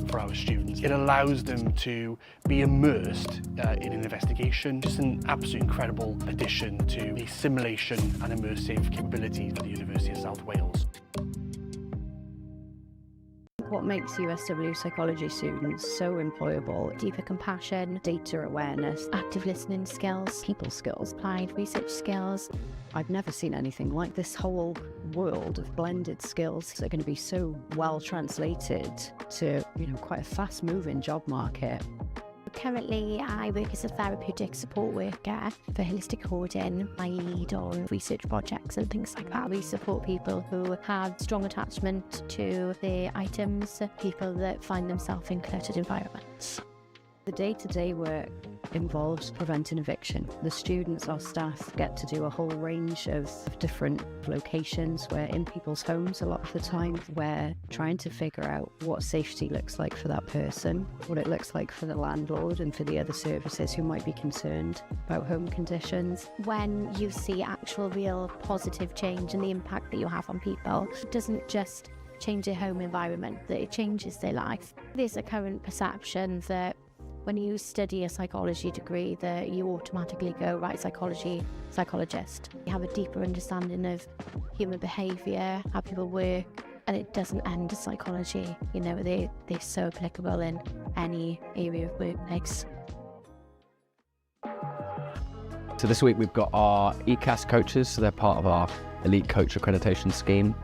for our students. It allows them to be immersed in an investigation. Just an absolutely incredible addition to the simulation and immersive capabilities of the University of South Wales. What makes USW psychology students so employable? Deeper compassion, data awareness, active listening skills, people skills, applied research skills. I've never seen anything like this. Whole world of blended skills that are going to be so well translated to, quite a fast moving job market. Currently, I work as a therapeutic support worker for holistic coding. I lead on research projects and things like that. We support people who have strong attachment to their items, people that find themselves in cluttered environments. The day-to-day work involves preventing eviction. The students, our staff, get to do a whole range of different locations. We're in people's homes a lot of the time. We're trying to figure out what safety looks like for that person, what it looks like for the landlord and for the other services who might be concerned about home conditions. When you see actual real positive change and the impact that you have on people, it doesn't just change their home environment, that it changes their life. There's a current perception that when you study a psychology degree that you automatically go, right, psychologist. You have a deeper understanding of human behaviour, how people work, and it doesn't end as psychology. They're so applicable in any area of workplace. So this week we've got our ECAS coaches, so they're part of our Elite Coach Accreditation Scheme.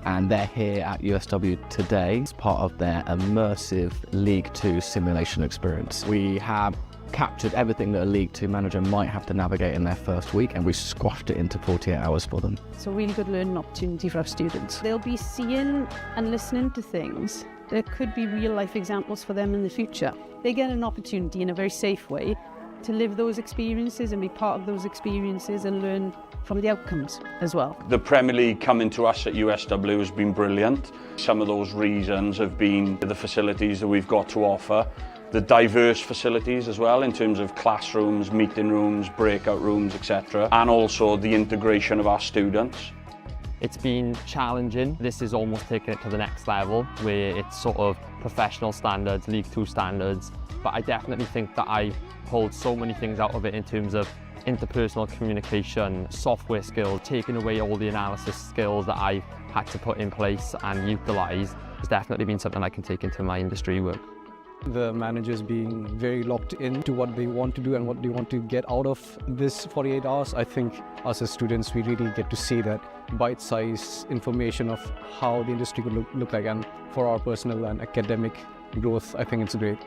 And they're here at USW today as part of their immersive League 2 simulation experience. We have captured everything that a League 2 manager might have to navigate in their first week, and we squashed it into 48 hours for them. It's a really good learning opportunity for our students. They'll be seeing and listening to things that could be real life examples for them in the future. They get an opportunity in a very safe way to live those experiences and be part of those experiences and learn from the outcomes as well. The Premier League coming to us at USW has been brilliant. Some of those reasons have been the facilities that we've got to offer, the diverse facilities as well in terms of classrooms, meeting rooms, breakout rooms, etc. And also the integration of our students. It's been challenging. This is almost taking it to the next level where it's sort of professional standards, League 2 standards. But I definitely think that I pulled so many things out of it in terms of interpersonal communication, software skills, taking away all the analysis skills that I've had to put in place and utilise has definitely been something I can take into my industry work. The managers being very locked into what they want to do and what they want to get out of this 48 hours. I think us as students, we really get to see that bite-sized information of how the industry could look like, and for our personal and academic growth, I think it's great.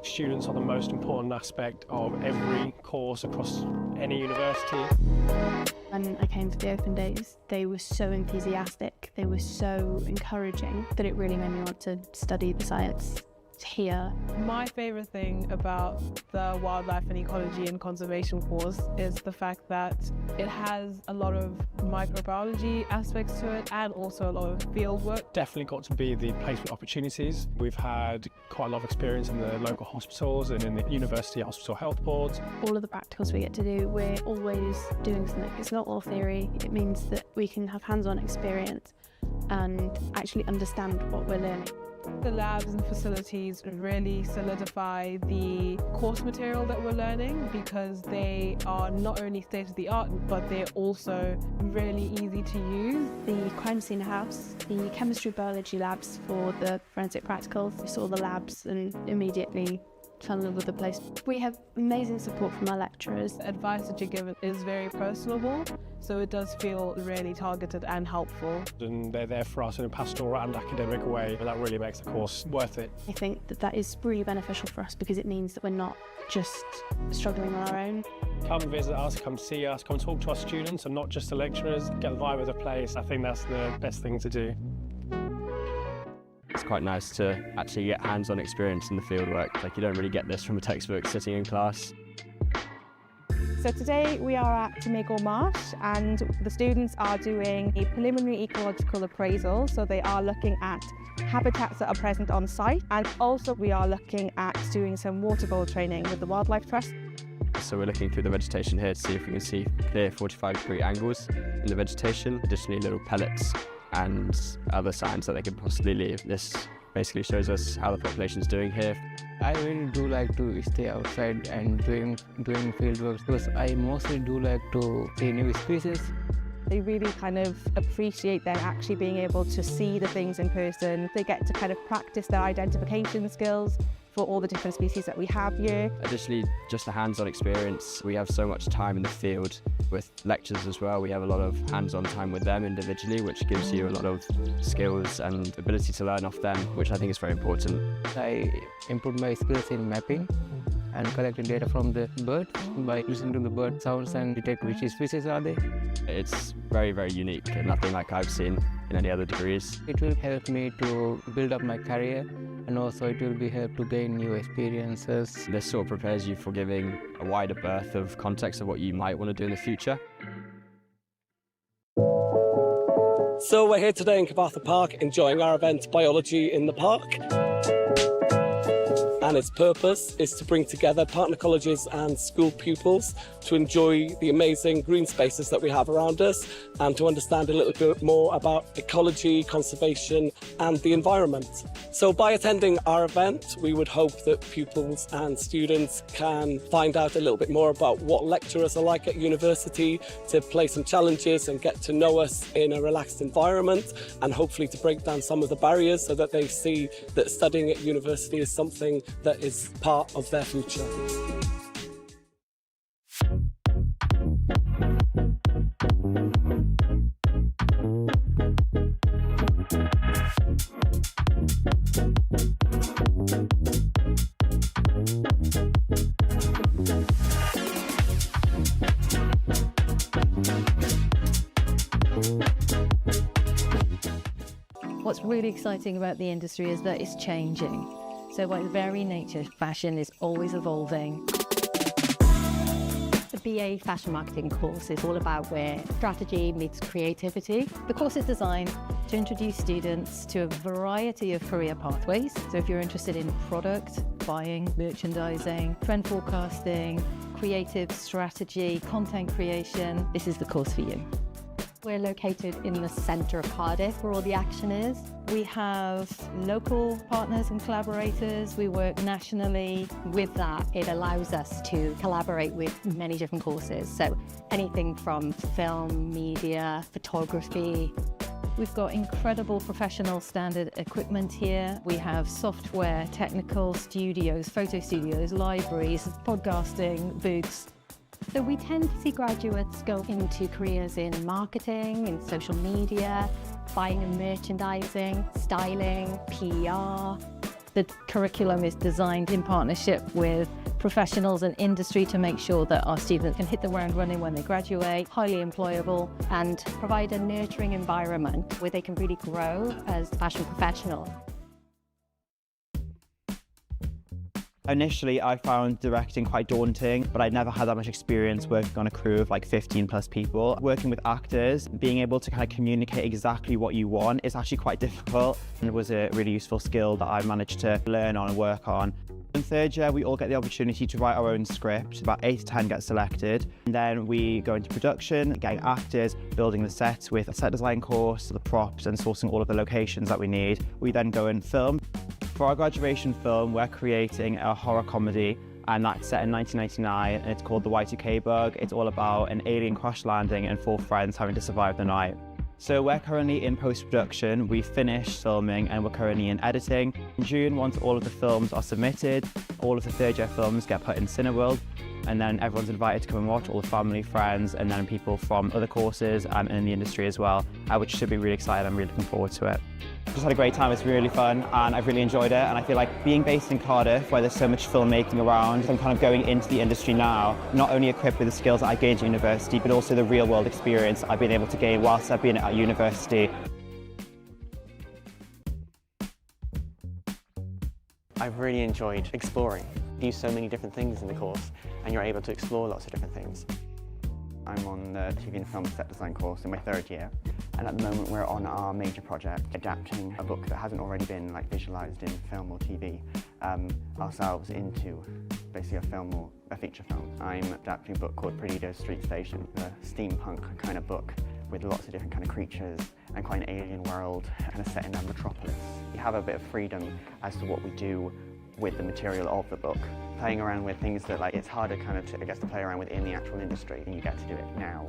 Students are the most important aspect of every course across any university. When I came to the open days, they were so enthusiastic, they were so encouraging that it really made me want to study the science here. My favourite thing about the wildlife and ecology and conservation course is the fact that it has a lot of microbiology aspects to it and also a lot of field work. Definitely got to be the placement opportunities. We've had quite a lot of experience in the local hospitals and in the university hospital health boards. All of the practicals we get to do, we're always doing something. It's not all theory. It means that we can have hands-on experience and actually understand what we're learning. The labs and facilities really solidify the course material that we're learning because they are not only state-of-the-art, but they're also really easy to use. The crime scene house, the chemistry biology labs for the forensic practicals. We saw the labs and immediately fell in love with the place. We have amazing support from our lecturers. The advice that you're given is very personable, so it does feel really targeted and helpful. And they're there for us in a pastoral and academic way, and that really makes the course worth it. I think that that is really beneficial for us because it means that we're not just struggling on our own. Come visit us, come see us, come talk to our students and not just the lecturers, get the vibe of the place. I think that's the best thing to do. It's quite nice to actually get hands-on experience in the fieldwork. Like, you don't really get this from a textbook sitting in class. So today we are at Cymru Marsh and the students are doing a preliminary ecological appraisal. So they are looking at habitats that are present on site, and also we are looking at doing some water bowl training with the Wildlife Trust. So we're looking through the vegetation here to see if we can see clear 45-degree angles in the vegetation, additionally little pellets and other signs that they could possibly leave. This basically shows us how the population is doing here. I really do like to stay outside and doing field work because I mostly do like to see new species. They really kind of appreciate then actually being able to see the things in person. They get to kind of practice their identification skills for all the different species that we have here. Additionally, just a hands-on experience. We have so much time in the field with lectures as well. We have a lot of hands-on time with them individually, which gives you a lot of skills and ability to learn off them, which I think is very important. I improved my skills in mapping and collecting data from the birds by listening to the bird sounds and detect which species are they. It's very, very unique and nothing like I've seen in any other degrees. It will help me to build up my career, and also it will be help to gain new experiences. This sort of prepares you for giving a wider berth of context of what you might want to do in the future. So we're here today in Cyfarthfa Park enjoying our event Biology in the Park. And its purpose is to bring together partner colleges and school pupils to enjoy the amazing green spaces that we have around us and to understand a little bit more about ecology, conservation and the environment. So by attending our event, we would hope that pupils and students can find out a little bit more about what lecturers are like at university, to play some challenges and get to know us in a relaxed environment, and hopefully to break down some of the barriers so that they see that studying at university is something that is part of their future. What's really exciting about the industry is that it's changing. So by its very nature, fashion is always evolving. The BA Fashion Marketing course is all about where strategy meets creativity. The course is designed to introduce students to a variety of career pathways. So if you're interested in product, buying, merchandising, trend forecasting, creative strategy, content creation, this is the course for you. We're located in the centre of Cardiff where all the action is. We have local partners and collaborators. We work nationally. With that, it allows us to collaborate with many different courses. So anything from film, media, photography. We've got incredible professional standard equipment here. We have software, technical studios, photo studios, libraries, podcasting, booths. So we tend to see graduates go into careers in marketing, in social media, buying and merchandising, styling, PR. The curriculum is designed in partnership with professionals and industry to make sure that our students can hit the ground running when they graduate, highly employable, and provide a nurturing environment where they can really grow as fashion professionals. Initially, I found directing quite daunting, but I'd never had that much experience working on a crew of like 15 plus people. Working with actors, being able to kind of communicate exactly what you want is actually quite difficult, and it was a really useful skill that I managed to learn on and work on. In third year, we all get the opportunity to write our own script. About 8 to 10 get selected. And then we go into production, getting actors, building the sets with a set design course, the props, and sourcing all of the locations that we need. We then go and film. For our graduation film, we're creating a horror comedy, and that's set in 1999, and it's called The Y2K Bug. It's all about an alien crash landing and 4 friends having to survive the night. So we're currently in post-production, we've finished filming and we're currently in editing. In June, once all of the films are submitted, all of the third year films get put in Cineworld, and then everyone's invited to come and watch, all the family, friends, and then people from other courses and in the industry as well, which should be really exciting. I'm really looking forward to it. Just had a great time, it's really fun, and I've really enjoyed it, and I feel like being based in Cardiff, where there's so much filmmaking around, I'm kind of going into the industry now, not only equipped with the skills that I gained at university, but also the real world experience I've been able to gain whilst I've been at university. I've really enjoyed exploring. do so many different things in the course, and you're able to explore lots of different things. I'm on the TV and film set design course in my third year, and at the moment we're on our major project, adapting a book that hasn't already been visualised in film or TV ourselves into basically a film or a feature film. I'm adapting a book called Perdido's Street Station, a steampunk kind of book with lots of different kind of creatures and quite an alien world kind of set in a metropolis. We have a bit of freedom as to what we do with the material of the book, playing around with things that it's harder kind of to play around with in the actual industry, and you get to do it now.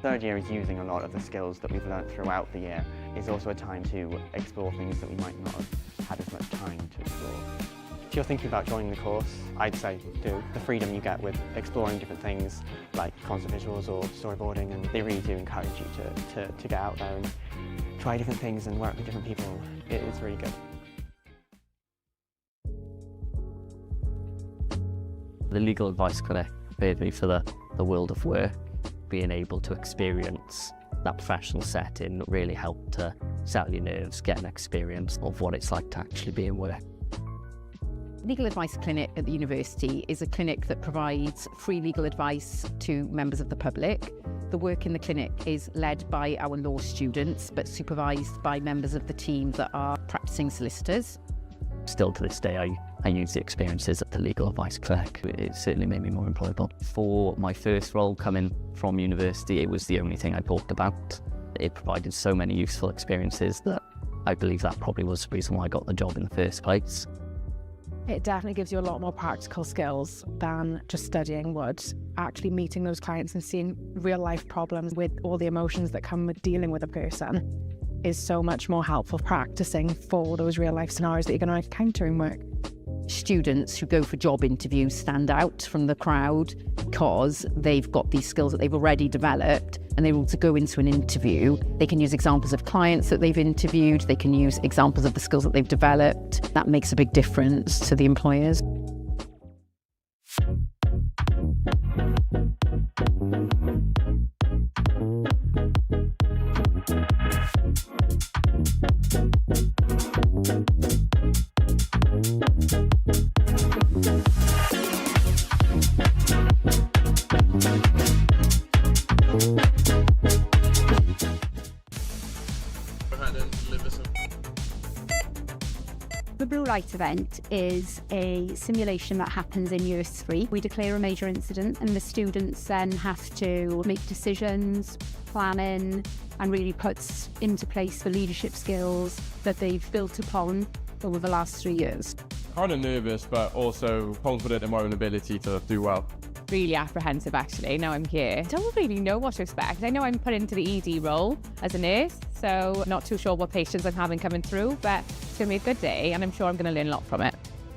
Third year is using a lot of the skills that we've learned throughout the year. It's also a time to explore things that we might not have had as much time to explore. If you're thinking about joining the course, I'd say do. The freedom you get with exploring different things like concept visuals or storyboarding, and they really do encourage you to get out there and try different things and work with different people. It is really good. The legal advice clinic prepared me for the world of work. Being able to experience that professional setting really helped to settle your nerves, get an experience of what it's like to actually be in work. Legal Advice Clinic at the university is a clinic that provides free legal advice to members of the public. The work in the clinic is led by our law students, but supervised by members of the team that are practicing solicitors. Still to this day, I use the experiences at the Legal Advice Clinic. It certainly made me more employable. For my first role coming from university, it was the only thing I talked about. It provided so many useful experiences that I believe that probably was the reason why I got the job in the first place. It definitely gives you a lot more practical skills than just studying would. Actually meeting those clients and seeing real life problems with all the emotions that come with dealing with a person is so much more helpful practicing for those real life scenarios that you're going to encounter in work. Students who go for job interviews stand out from the crowd because they've got these skills that they've already developed, and they're able to go into an interview. They can use examples of clients that they've interviewed, they can use examples of the skills that they've developed. That makes a big difference to the employers. The Blue Light event is a simulation that happens in year 3. We declare a major incident and the students then have to make decisions, planning, and really puts into place the leadership skills that they've built upon over the last 3 years. Kind of nervous, but also confident in my own ability to do well. Really apprehensive actually, now I'm here. I don't really know what to expect. I know I'm put into the ED role as a nurse, so not too sure what patients I'm having coming through, but it's going to be a good day and I'm sure I'm going to learn a lot from it.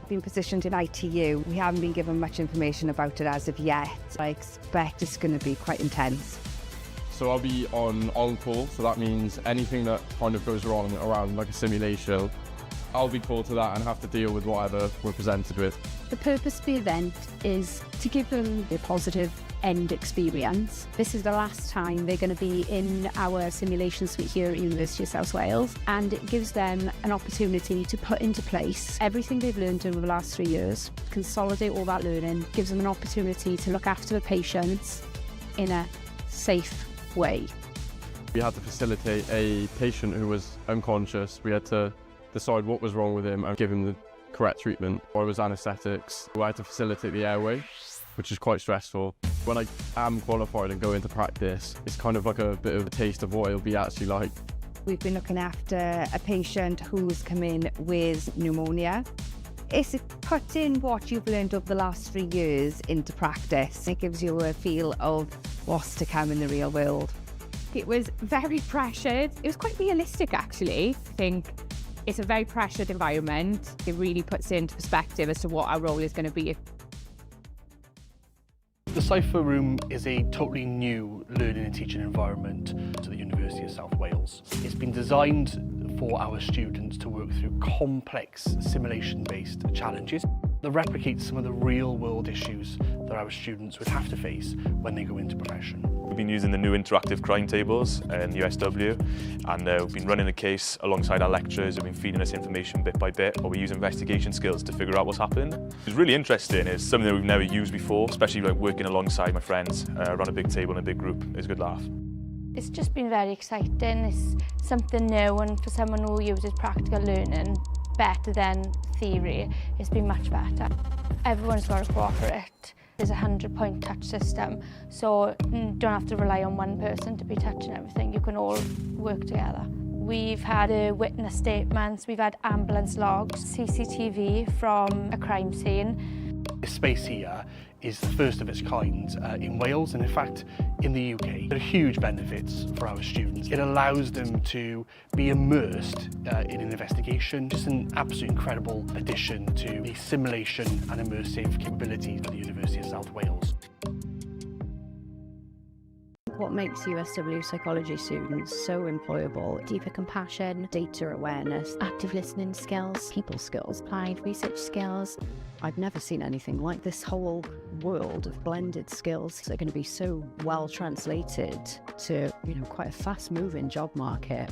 Been positioned in ITU. We haven't been given much information about it as of yet. I expect it's going to be quite intense. So I'll be on call, so that means anything that kind of goes wrong around like a simulation, I'll be called to that and have to deal with whatever we're presented with. The purpose of the event is to give them a positive end experience. This is the last time they're going to be in our simulation suite here at University of South Wales, and it gives them an opportunity to put into place everything they've learned over the last 3 years, consolidate all that learning, gives them an opportunity to look after the patients in a safe way. We had to facilitate a patient who was unconscious. We had to decide what was wrong with him and give him the correct treatment. I was anaesthetics. I had to facilitate the airway, which is quite stressful. When I am qualified and go into practice, it's kind of like a bit of a taste of what it'll be actually like. We've been looking after a patient who's come in with pneumonia. It's putting what you've learned over the last 3 years into practice. It gives you a feel of what's to come in the real world. It was very pressured. It was quite realistic actually. I think it's a very pressured environment. It really puts it into perspective as to what our role is going to be. The Cypher Room is a totally new learning and teaching environment to the University of South Wales. It's been designed for our students to work through complex simulation-based challenges. that replicates some of the real-world issues that our students would have to face when they go into profession. We've been using the new interactive crime tables in USW, and we've been running a case alongside our lecturers who've been feeding us information bit by bit, but we use investigation skills to figure out what's happened. It's really interesting. It's something that we've never used before, especially like working alongside my friends around a big table in a big group. It's a good laugh. It's just been very exciting. It's something new, and for someone who uses practical learning better than theory, it's been much better. Everyone's got to cooperate. There's a 100-point touch system, so you don't have to rely on one person to be touching everything. You can all work together. We've had witness statements, we've had ambulance logs, CCTV from a crime scene. This space here is the first of its kind in Wales, and in fact in the UK. There are huge benefits for our students. It allows them to be immersed in an investigation. Just an absolutely incredible addition to the simulation and immersive capabilities of the University of South Wales. What makes USW psychology students so employable? Deeper compassion, Data awareness, active listening skills, people skills, applied research skills. I've never seen anything like this. Whole world of blended skills that are going to be so well translated to, quite a fast-moving job market.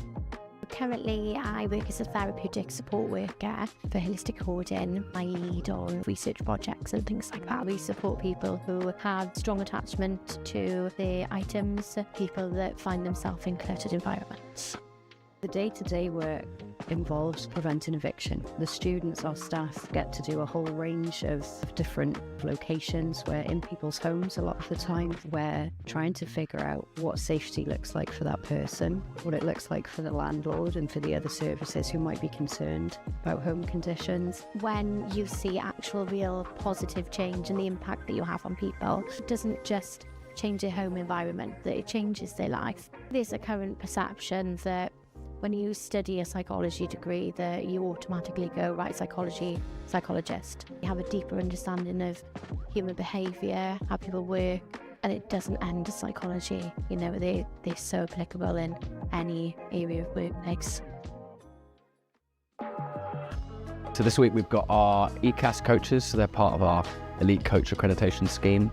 Currently, I work as a therapeutic support worker for holistic hoarding. I lead on research projects and things like that. We support people who have strong attachment to their items, people that find themselves in cluttered environments. The day-to-day work involves preventing eviction. The students, our staff, get to do a whole range of different locations. We're in people's homes a lot of the time. We're trying to figure out what safety looks like for that person, what it looks like for the landlord and for the other services who might be concerned about home conditions. When you see actual real positive change and the impact that you have on people, it doesn't just change their home environment, that it changes their life. There's a current perception that when you study a psychology degree that you automatically go, right, psychologist. You have a deeper understanding of human behaviour, how people work, and it doesn't end as psychology. They're so applicable in any area of workplace. So this week we've got our ECAS coaches, so they're part of our elite coach accreditation scheme.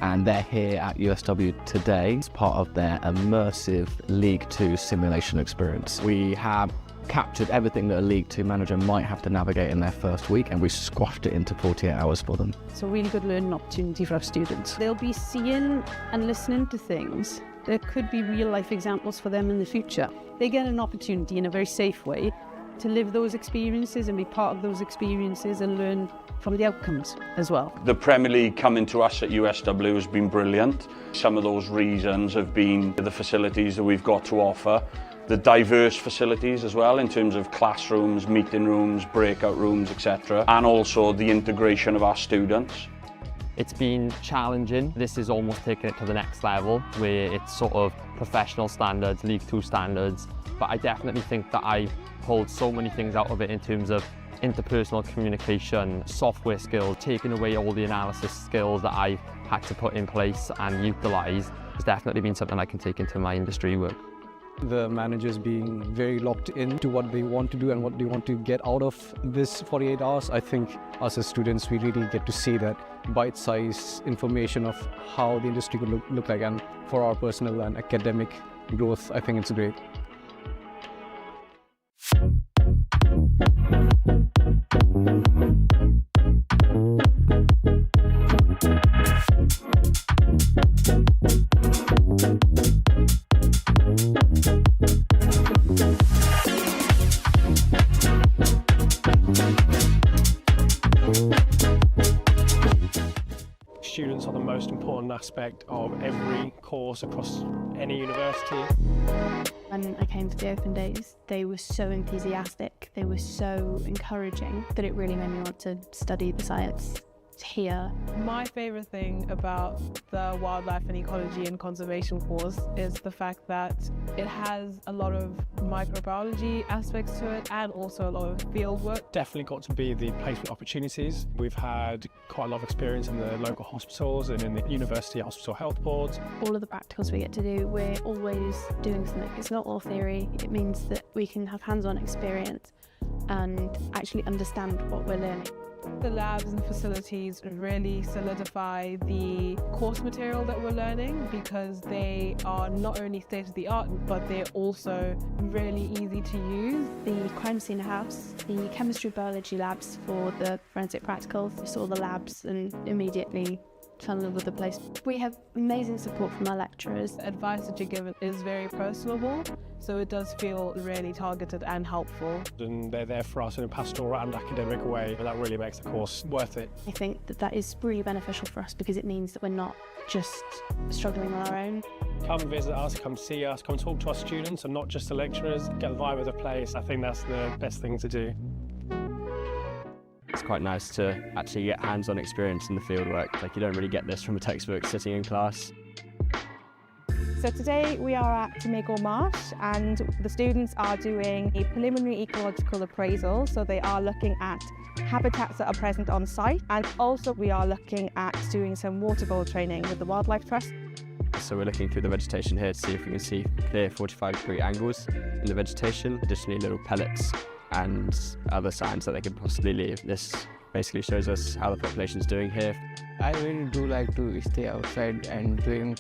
And they're here at USW today as part of their immersive League 2 simulation experience. We have captured everything that a League 2 manager might have to navigate in their first week, and we squashed it into 48 hours for them. It's a really good learning opportunity for our students. They'll be seeing and listening to things that could be real life examples for them in the future. They get an opportunity in a very safe way to live those experiences and be part of those experiences and learn from the outcomes as well. The Premier League coming to us at USW has been brilliant. Some of those reasons have been the facilities that we've got to offer, the diverse facilities as well in terms of classrooms, meeting rooms, breakout rooms, etc. And also the integration of our students. It's been challenging. This is almost taking it to the next level where it's sort of professional standards, League 2 standards. But I definitely think that I pulled so many things out of it in terms of interpersonal communication, software skills, taking away all the analysis skills that I've had to put in place and utilise. It's definitely been something I can take into my industry work. The managers being very locked into what they want to do and what they want to get out of this 48 hours. I think us as students, we really get to see that bite-sized information of how the industry could look like, and for our personal and academic growth, I think it's great. Students are the most important aspect of every course across any university. When I came to the open days, they were so enthusiastic, they were so encouraging that it really made me want to study the science here. My favourite thing about the wildlife and ecology and conservation course is the fact that it has a lot of microbiology aspects to it and also a lot of field work. Definitely got to be the placement opportunities. We've had quite a lot of experience in the local hospitals and in the university hospital health boards. All of the practicals we get to do, we're always doing something. It's not all theory. It means that we can have hands-on experience and actually understand what we're learning. The labs and facilities really solidify the course material that we're learning because they are not only state-of-the-art, but they're also really easy to use. The crime scene house, the chemistry biology labs for the forensic practicals. We saw the labs and immediately fell in love with the place. We have amazing support from our lecturers. Advice that you're given is very personable, so it does feel really targeted and helpful. And they're there for us in a pastoral and academic way, and that really makes the course worth it. I think that is really beneficial for us because it means that we're not just struggling on our own. Come and visit us, come see us, come talk to our students and not just the lecturers, get the vibe of the place. I think that's the best thing to do. It's quite nice to actually get hands-on experience in the fieldwork. Like, you don't really get this from a textbook sitting in class. So today we are at Cymru Marsh and the students are doing a preliminary ecological appraisal. So they are looking at habitats that are present on site, and also we are looking at doing some water bowl training with the Wildlife Trust. So we're looking through the vegetation here to see if we can see clear 45-degree angles in the vegetation, additionally little pellets and other signs that they could possibly leave. This basically shows us how the population's doing here. I really do like to stay outside and doing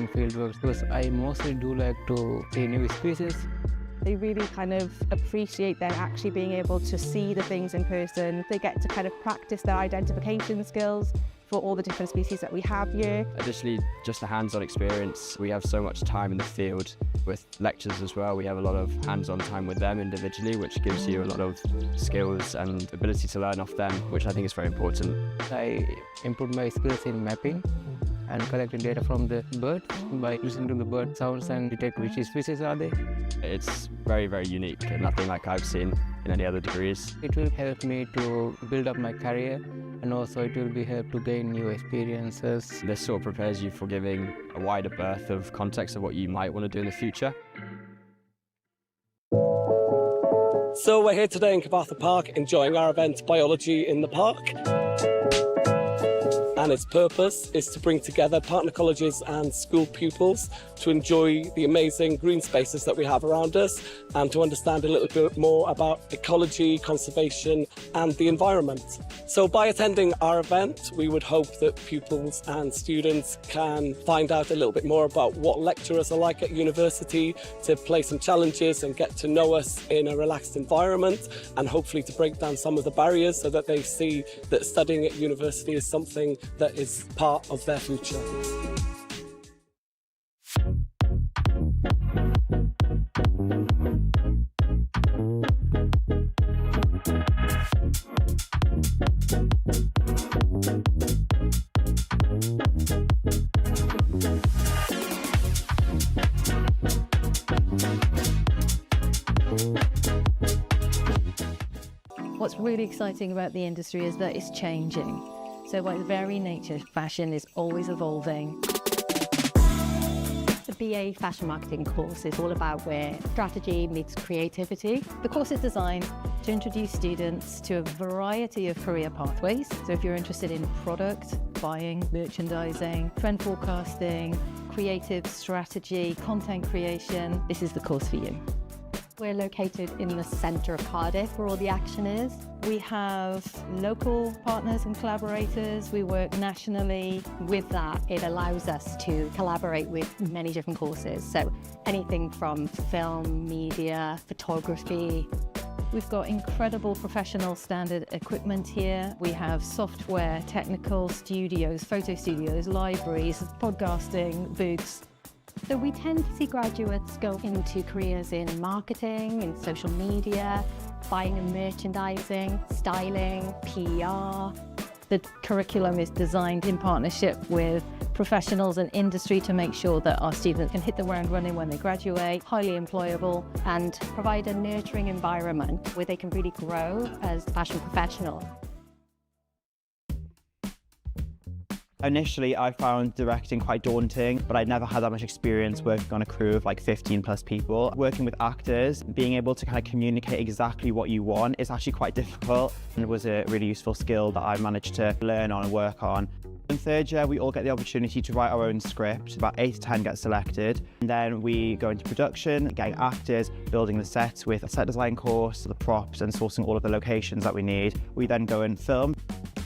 field work because I mostly do like to see new species. They really kind of appreciate then actually being able to see the things in person. They get to kind of practice their identification skills for all the different species that we have here. Additionally, just a hands-on experience. We have so much time in the field with lectures as well. We have a lot of hands-on time with them individually, which gives you a lot of skills and ability to learn off them, which I think is very important. I improved my skills in mapping and collecting data from the birds by listening to the bird sounds and detect which species are they. It's very, very unique and nothing like I've seen in any other degrees. It will help me to build up my career, and also it will be help to gain new experiences. This sort of prepares you for giving a wider berth of context of what you might want to do in the future. So we're here today in Cyfarthfa Park enjoying our event Biology in the Park. And its purpose is to bring together partner colleges and school pupils to enjoy the amazing green spaces that we have around us and to understand a little bit more about ecology, conservation and the environment. So by attending our event, we would hope that pupils and students can find out a little bit more about what lecturers are like at university, to play some challenges and get to know us in a relaxed environment, and hopefully to break down some of the barriers so that they see that studying at university is something that is part of their future. What's really exciting about the industry is that it's changing. So by its very nature, fashion is always evolving. The BA Fashion Marketing course is all about where strategy meets creativity. The course is designed to introduce students to a variety of career pathways. So if you're interested in product, buying, merchandising, trend forecasting, creative strategy, content creation, this is the course for you. We're located in the centre of Cardiff where all the action is. We have local partners and collaborators. We work nationally. With that, it allows us to collaborate with many different courses. So anything from film, media, photography. We've got incredible professional standard equipment here. We have software, technical studios, photo studios, libraries, podcasting booths. So we tend to see graduates go into careers in marketing, in social media, buying and merchandising, styling, PR. The curriculum is designed in partnership with professionals and industry to make sure that our students can hit the ground running when they graduate, highly employable, and provide a nurturing environment where they can really grow as fashion professionals. Initially, I found directing quite daunting, but I'd never had that much experience working on a crew of like 15 plus people. Working with actors, being able to kind of communicate exactly what you want is actually quite difficult, and it was a really useful skill that I managed to learn on and work on. In third year, we all get the opportunity to write our own script. About 8 to 10 get selected. And then we go into production, getting actors, building the sets with a set design course, the props, and sourcing all of the locations that we need. We then go and film.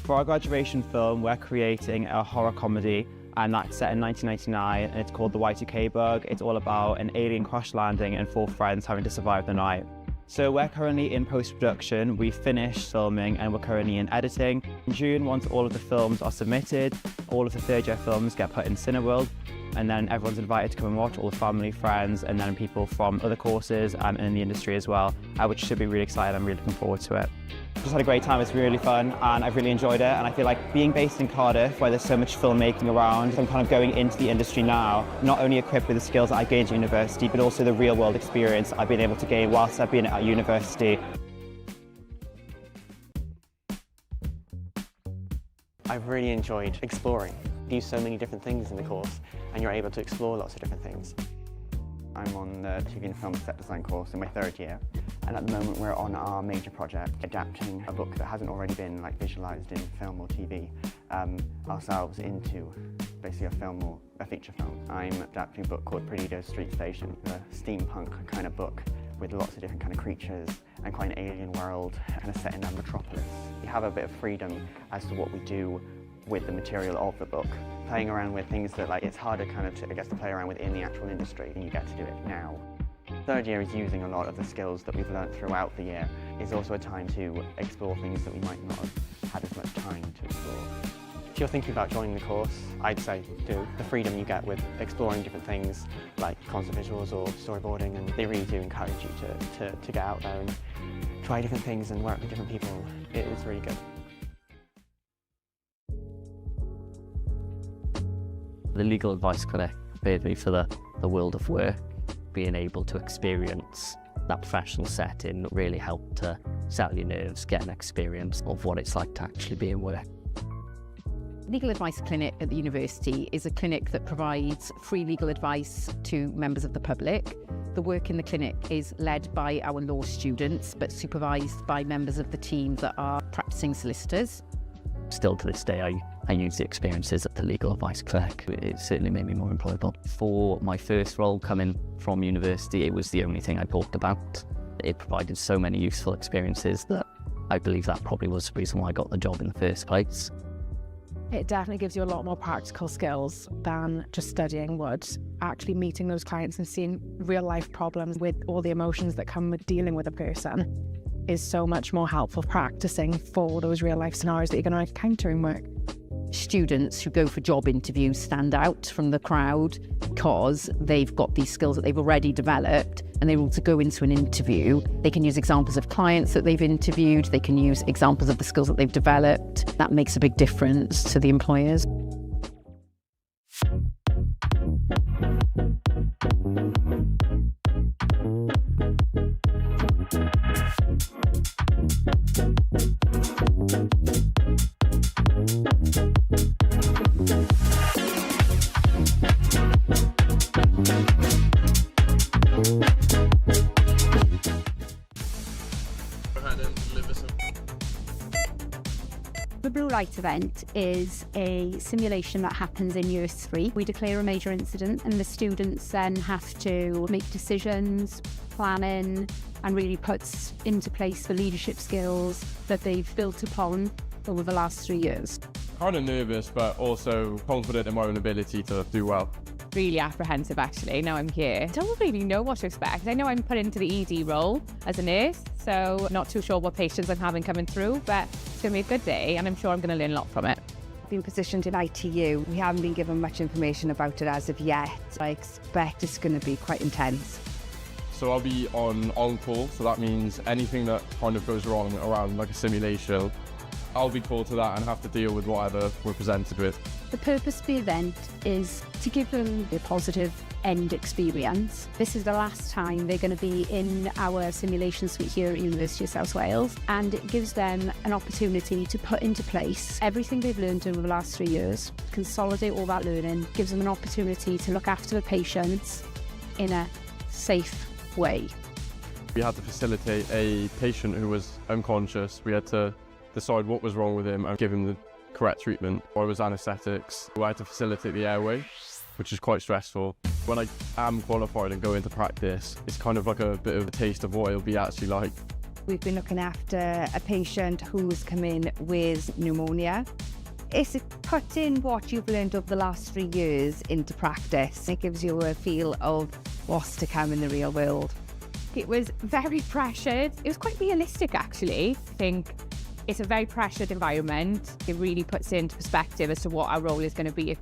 For our graduation film, we're creating a horror comedy, and that's set in 1999, and it's called The Y2K Bug. It's all about an alien crash landing and 4 friends having to survive the night. So we're currently in post-production, we've finished filming and we're currently in editing. In June, once all of the films are submitted, all of the third year films get put in Cineworld, and then everyone's invited to come and watch, all the family, friends, and then people from other courses and in the industry as well, which should be really exciting. I'm really looking forward to it. Just had a great time, it's really fun, and I've really enjoyed it, and I feel like being based in Cardiff, where there's so much filmmaking around, I'm kind of going into the industry now, not only equipped with the skills that I gained at university, but also the real world experience I've been able to gain whilst I've been at university. I've really enjoyed exploring. You do so many different things in the course, and you're able to explore lots of different things. I'm on the TV and film set design course in my third year, and at the moment we're on our major project, adapting a book that hasn't already been visualised in film or TV ourselves into basically a film or a feature film. I'm adapting a book called Graddio Street Station, a steampunk kind of book with lots of different kind of creatures and quite an alien world kind of set in a metropolis. You have a bit of freedom as to what we do with the material of the book. Playing around with things that it's harder kind of to play around with in the actual industry, and you get to do it now. Third year is using a lot of the skills that we've learned throughout the year. It's also a time to explore things that we might not have had as much time to explore. If you're thinking about joining the course, I'd say do. The freedom you get with exploring different things like concept visuals or storyboarding, and they really do encourage you to get out there and try different things and work with different people. It's really good. The legal advice clinic prepared me for the world of work. Being able to experience that professional setting really helped to settle your nerves, get an experience of what it's like to actually be in work. Legal Advice Clinic at the university is a clinic that provides free legal advice to members of the public. The work in the clinic is led by our law students, but supervised by members of the team that are practicing solicitors. Still to this day, I use the experiences at the Legal Advice Clinic. It certainly made me more employable. For my first role coming from university, it was the only thing I talked about. It provided so many useful experiences that I believe that probably was the reason why I got the job in the first place. It definitely gives you a lot more practical skills than just studying would. Actually meeting those clients and seeing real life problems with all the emotions that come with dealing with a person is so much more helpful practicing for those real life scenarios that you're going to encounter in work. Students who go for job interviews stand out from the crowd because they've got these skills that they've already developed, and they're able to go into an interview. They can use examples of clients that they've interviewed, they can use examples of the skills that they've developed. That makes a big difference to the employers. The Blue Light event is a simulation that happens in year 3. We declare a major incident and the students then have to make decisions, planning, and really puts into place the leadership skills that they've built upon over the last 3 years. Kind of nervous, but also confident in my own ability to do well. Really apprehensive actually, now I'm here. I don't really know what to expect. I know I'm put into the ED role as a nurse, so not too sure what patients I'm having coming through, but it's going to be a good day and I'm sure I'm going to learn a lot from it. Been positioned in ITU. We haven't been given much information about it as of yet. I expect it's going to be quite intense. So I'll be on call, so that means anything that kind of goes wrong around like a simulation, I'll be called to that and have to deal with whatever we're presented with. The purpose of the event is to give them a positive end experience. This is the last time they're going to be in our simulation suite here at University of South Wales, and it gives them an opportunity to put into place everything they've learned over the last 3 years, consolidate all that learning, gives them an opportunity to look after the patients in a safe way. We had to facilitate a patient who was unconscious. We had to decide what was wrong with him and give him the correct treatment. I was anaesthetics. I had to facilitate the airway, which is quite stressful. When I am qualified and go into practice, it's kind of like a bit of a taste of what it'll be actually like. We've been looking after a patient who's come in with pneumonia. It's putting what you've learned over the last 3 years into practice. It gives you a feel of what's to come in the real world. It was very pressured. It was quite realistic, actually. I think it's a very pressured environment. It really puts into perspective as to what our role is going to be.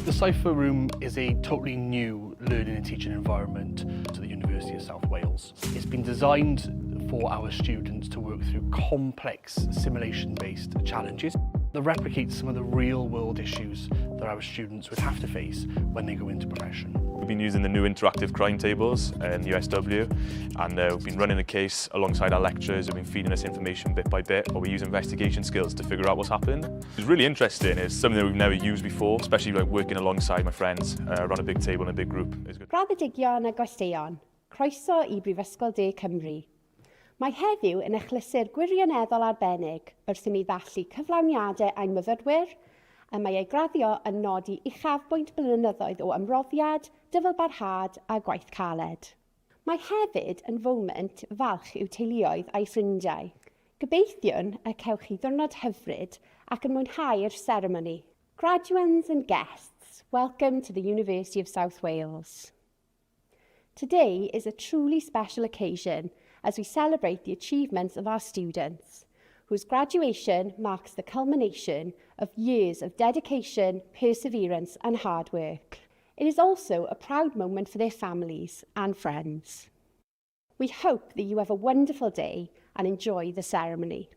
The Cypher Room is a totally new learning and teaching environment to the University of South Wales. It's been designed for our students to work through complex simulation-based challenges that replicate some of the real-world issues that our students would have to face when they go into profession. We've been using the new interactive crime tables in USW, and we've been running a case alongside our lecturers who've been feeding us information bit by bit, while we use investigation skills to figure out what's happened. It's really interesting. It's something that we've never used before, especially like working alongside my friends around a big table in a big group. It's good. Graddedigion a gwesteion, croeso I Brifysgol De Cymru. Mae heddiw yn achlysur gwirioneddol arbennig wrth i mi ddathlu cyflawniadau ein myfyrwyr, a mae ei graddio yn nodi uchafbwynt blynyddoedd o ymroddiad, dyfalbarhad a gwaith caled. Mae hefyd yn foment falch i'w teuluoedd a'i ffrindiau. Gobeithiwn y cewch chi ddwrnod hyfryd ac yn mwynhau'r seremoni. Graduates and guests, welcome to the University of South Wales. Today is a truly special occasion as we celebrate the achievements of our students, whose graduation marks the culmination of years of dedication, perseverance and hard work. It is also a proud moment for their families and friends. We hope that you have a wonderful day and enjoy the ceremony.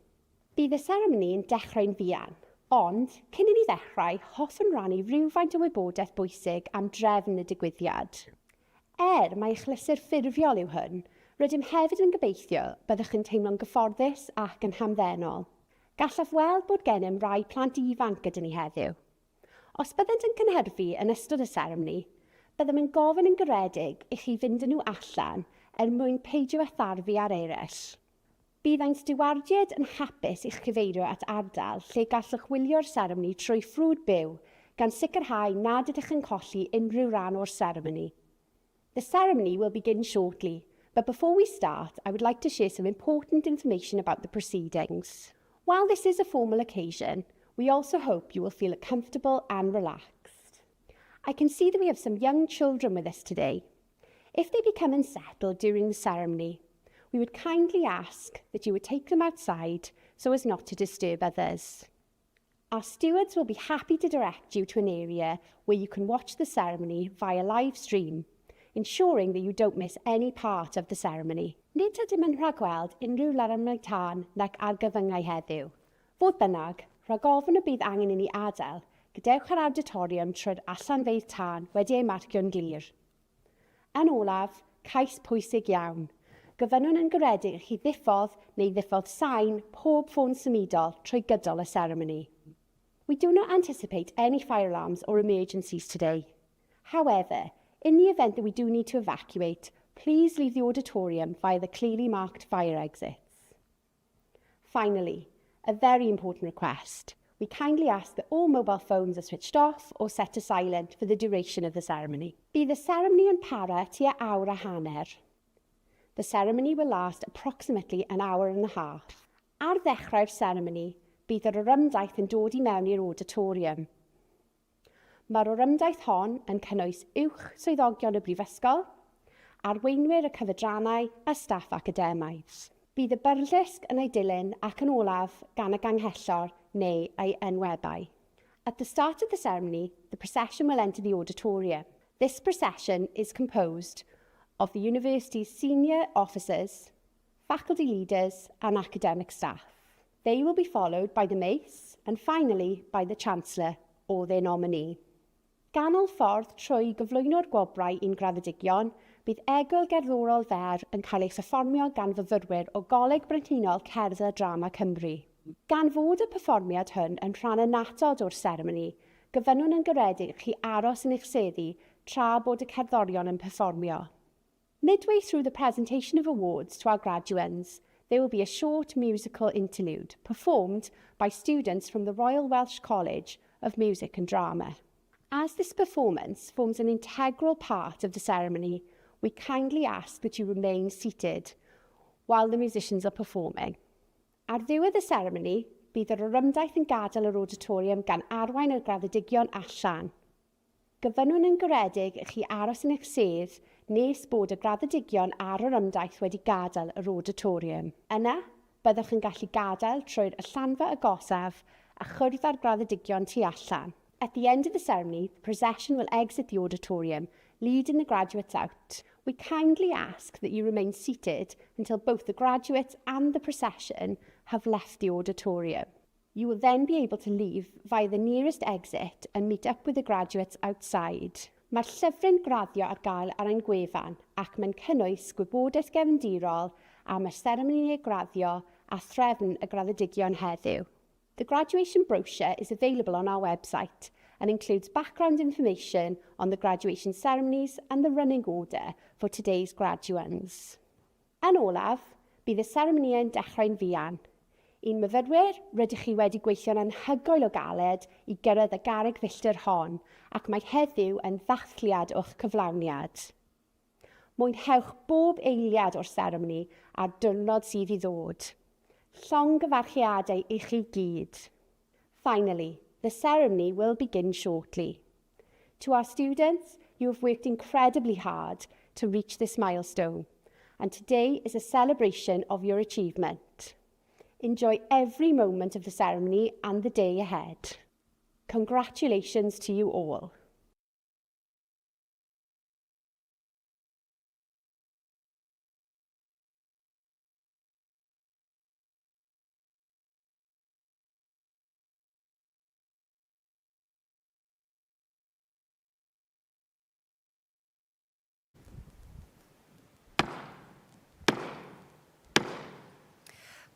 Bydd y ceremony yn dechrau'n fuan, ond cyn i ni ddechrau, hoffwn rannu rhywfaint o wybodaeth bwysig am drefn y digwyddiad. Mae achlysur ffurfiol yw hwn, rydym hefyd yn gobeithio byddwch yn teimlo'n gyfforddus ac yn hamddenol. Gallaf weld bod gennym rai plant ifanc gyda ni heddiw. Os byddent yn cynhyrfu yn ystod y seremoni, byddem yn gofyn yn garedig i chi fynd â nhw allan mwyn peidio a tharfu ar eraill. Bydd ein stiwardiad yn hapus i'ch cyfeirio at ardal lle gallwch wylio'r seremoni trwy ffrwd byw gan sicrhau nad ydych yn colli unrhyw ran o'r seremoni. The ceremony will begin shortly, but before we start, I would like to share some important information about the proceedings. While this is a formal occasion, we also hope you will feel comfortable and relaxed. I can see that we have some young children with us today. If they become unsettled during the ceremony, we would kindly ask that you would take them outside so as not to disturb others. Our stewards will be happy to direct you to an area where you can watch the ceremony via live stream, ensuring that you don't miss any part of the ceremony. Nid ydym yn rhagweld unrhyw laramau tân nac argyfyngau heddiw. Fodd bynnag, rhag ofn y bydd angen i ni adael, gadewch ar auditorium trwy'r allanfeydd tân wedi ei marcio'n glir. Yn olaf, cais pwysig iawn. Gofynnwn yn garedig i chi ddiffodd neu ddiffodd sain pob ffôn symudol trwy gydol y ceremony. We do not anticipate any fire alarms or emergencies today. However, in the event that we do need to evacuate, please leave the auditorium via the clearly marked fire exits. Finally, a very important request. We kindly ask that all mobile phones are switched off or set to silent for the duration of the ceremony. Bydd the ceremony yn para tua awr a hanner. The ceremony will last approximately an hour and a half. Ar ddechrau'r ceremony, bydd yr orymdaith yn dod I mewn i'r auditorium. Mae'r orymdaith hon yn cynnwys uwch swyddogion y brifysgol, arweinwyr y cyfedrannau a staff academaidd. Bydd y byrlysg yn ei dilyn ac yn olaf gan y ganghellor neu ei enwebau. At the start of the ceremony, the procession will enter the auditorium. This procession is composed of the university's senior officers, faculty leaders and academic staff. They will be followed by the mace and finally by the Chancellor or their nominee. Ganol ffordd trwy gyflwyno'r gwobrau i'n graddedigion, bydd egwyl gerddorol fer yn cael ei pherfformio gan fyfyrwyr o Goleg Brenhinol Cerdd a Drama Cymru. Gan fod y perfformiad hwn yn rhan annatod o'r seremoni, gofynnwn yn garedig chi aros yn eich seddi tra bod y cerddorion yn perfformio. Midway through the presentation of awards to our graduates, there will be a short musical interlude performed by students from the Royal Welsh College of Music and Drama. As this performance forms an integral part of the ceremony, we kindly ask that you remain seated while the musicians are performing. Ar ddiwedd y seremoni, bydd yr orymdaith yn gadael yr auditorium gan arwain y graddedigion allan. Gyfynnwn yn garedig i chi aros yn eich sedd nes bod y graddedigion a'r orymdaith wedi gadael yr auditorium. Yna, byddwch yn gallu gadael trwy'r allanfa agosaf a chwrdd â'r graddedigion tu allan. At the end of the ceremony, the procession will exit the auditorium, leading the graduates out. We kindly ask that you remain seated until both the graduates and the procession have left the auditorium. You will then be able to leave via the nearest exit and meet up with the graduates outside. Mae'r llyfryn graddio ar gael ar ein gwefan ac mae'n cynnwys gwybodaeth gefndirol am y seremoni graddio a threfn y graddedigion heddiw. The graduation brochure is available on our website and includes background information on the graduation ceremonies and the running order for today's graduands. Yn olaf, bydd y seremoni yn dechrau'n fuan. Un myfyrwyr, rydych chi wedi gweithio'n anhygoel o galed i gyrraedd y garreg filltir hon ac mae heddiw yn ddathliad o'ch cyflawniad. Mwynhewch bob eiliad o'r seremoni a'r diwrnod sydd i ddod. Llongyfarchiadau i chi gyd. Finally, the ceremony will begin shortly. To our students, you have worked incredibly hard to reach this milestone, and today is a celebration of your achievement. Enjoy every moment of the ceremony and the day ahead. Congratulations to you all.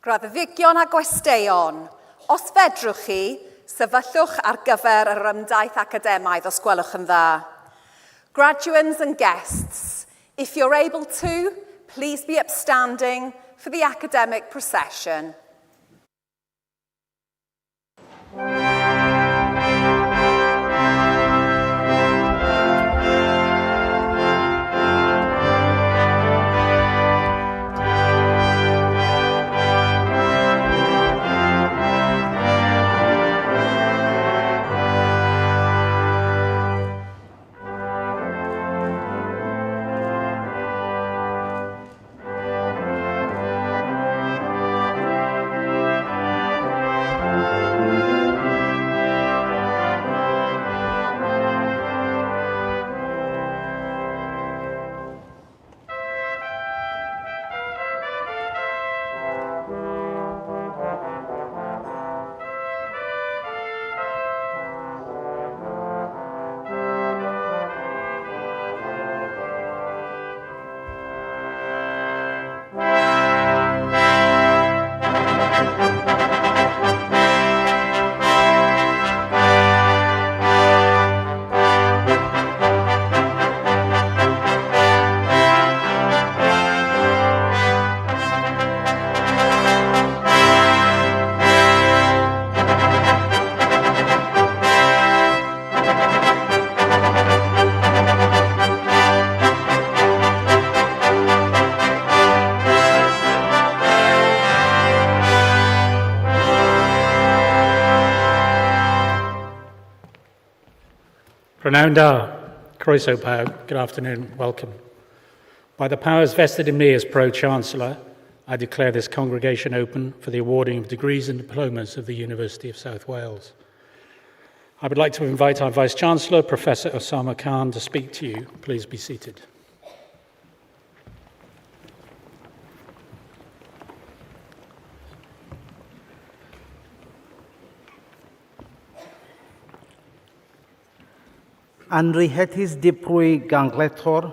Graddedigion a gwesteion, os fedrwch chi, sefyllwch ar gyfer yr ymdaith academaidd os gwelwch yn dda. Graduands and guests, if you're able to, please be upstanding for the academic procession. Renowned Croeso Pawb, good afternoon, welcome. By the powers vested in me as Pro-Chancellor, I declare this congregation open for the awarding of degrees and diplomas of the University of South Wales. I would like to invite our Vice-Chancellor, Professor Osama Khan, to speak to you. Please be seated. Anrhyddhus diprwy gangletor,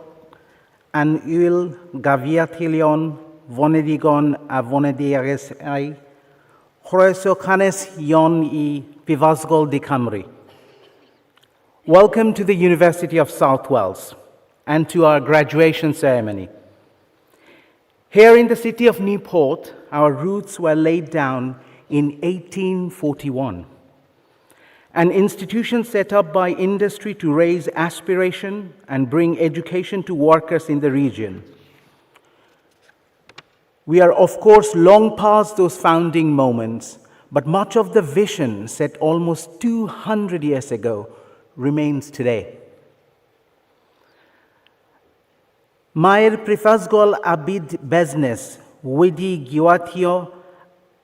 an yl gafiatilion, fonedigon a fonedierisau, chroeso canes ion I Prifysgol de Cymru. Welcome to the University of South Wales and to our graduation ceremony. Here in the city of Newport, our roots were laid down in 1841. An institution set up by industry to raise aspiration and bring education to workers in the region. We are, of course, long past those founding moments, but much of the vision set almost 200 years ago remains today. Mae'r prifysgol abyd busnes wedi gweithio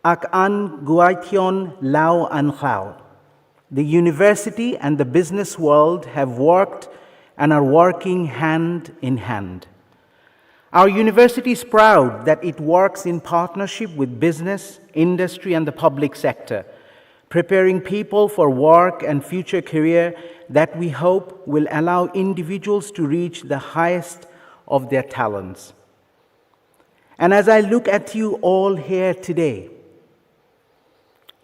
ac yn gweithio'n law yn llaw. The university and the business world have worked and are working hand in hand. Our university is proud that it works in partnership with business, industry, and the public sector, preparing people for work and future career that we hope will allow individuals to reach the highest of their talents. And as I look at you all here today,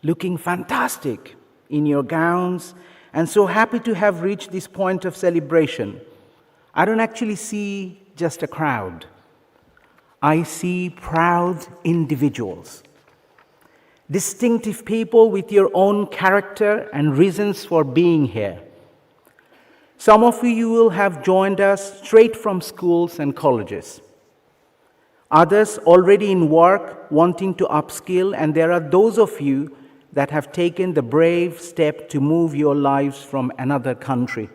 looking fantastic in your gowns, and so happy to have reached this point of celebration, I don't actually see just a crowd. I see proud individuals, distinctive people with your own character and reasons for being here. Some of you will have joined us straight from schools and colleges. Others already in work, wanting to upskill, and there are those of you that have taken the brave step to move your lives from another country.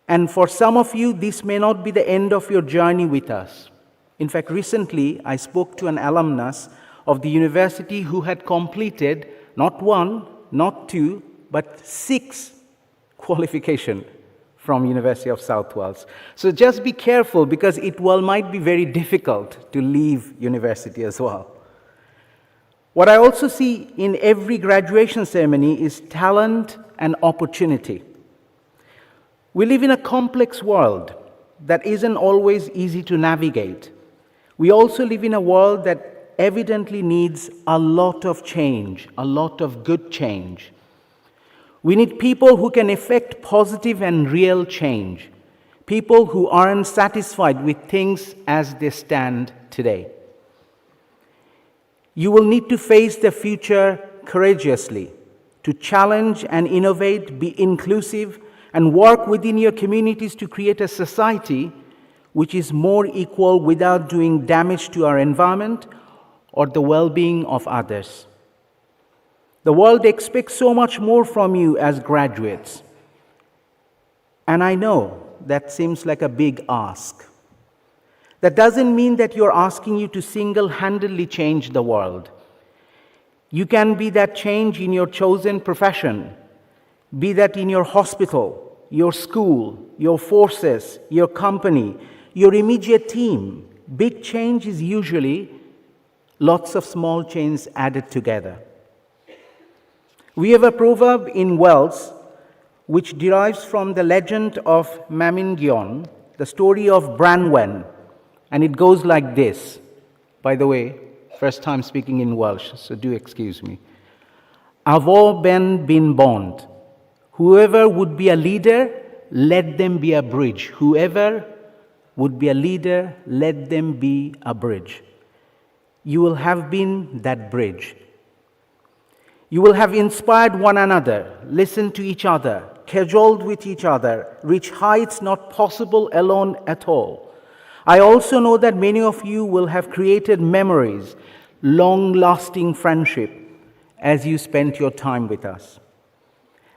And for some of you, this may not be the end of your journey with us. In fact, recently, I spoke to an alumnus of the university who had completed not 1, not 2, but 6 qualifications from University of South Wales. So just be careful, because it might be very difficult to leave university as well. What I also see in every graduation ceremony is talent and opportunity. We live in a complex world that isn't always easy to navigate. We also live in a world that evidently needs a lot of change, a lot of good change. We need people who can effect positive and real change, people who aren't satisfied with things as they stand today. You will need to face the future courageously, to challenge and innovate, be inclusive, and work within your communities to create a society which is more equal without doing damage to our environment or the well-being of others. The world expects so much more from you as graduates. And I know that seems like a big ask. That doesn't mean that you're asking you to single-handedly change the world. You can be that change in your chosen profession, be that in your hospital, your school, your forces, your company, your immediate team. Big change is usually lots of small changes added together. We have a proverb in Wales which derives from the legend of Mamingyon, the story of Branwen, and it goes like this. By the way, first time speaking in Welsh, so do excuse me. Avo ben bin bond. Whoever would be a leader, let them be a bridge. Whoever would be a leader, let them be a bridge. You will have been that bridge. You will have inspired one another, listened to each other, cajoled with each other, reached heights not possible alone at all. I also know that many of you will have created memories, long-lasting friendship, as you spent your time with us.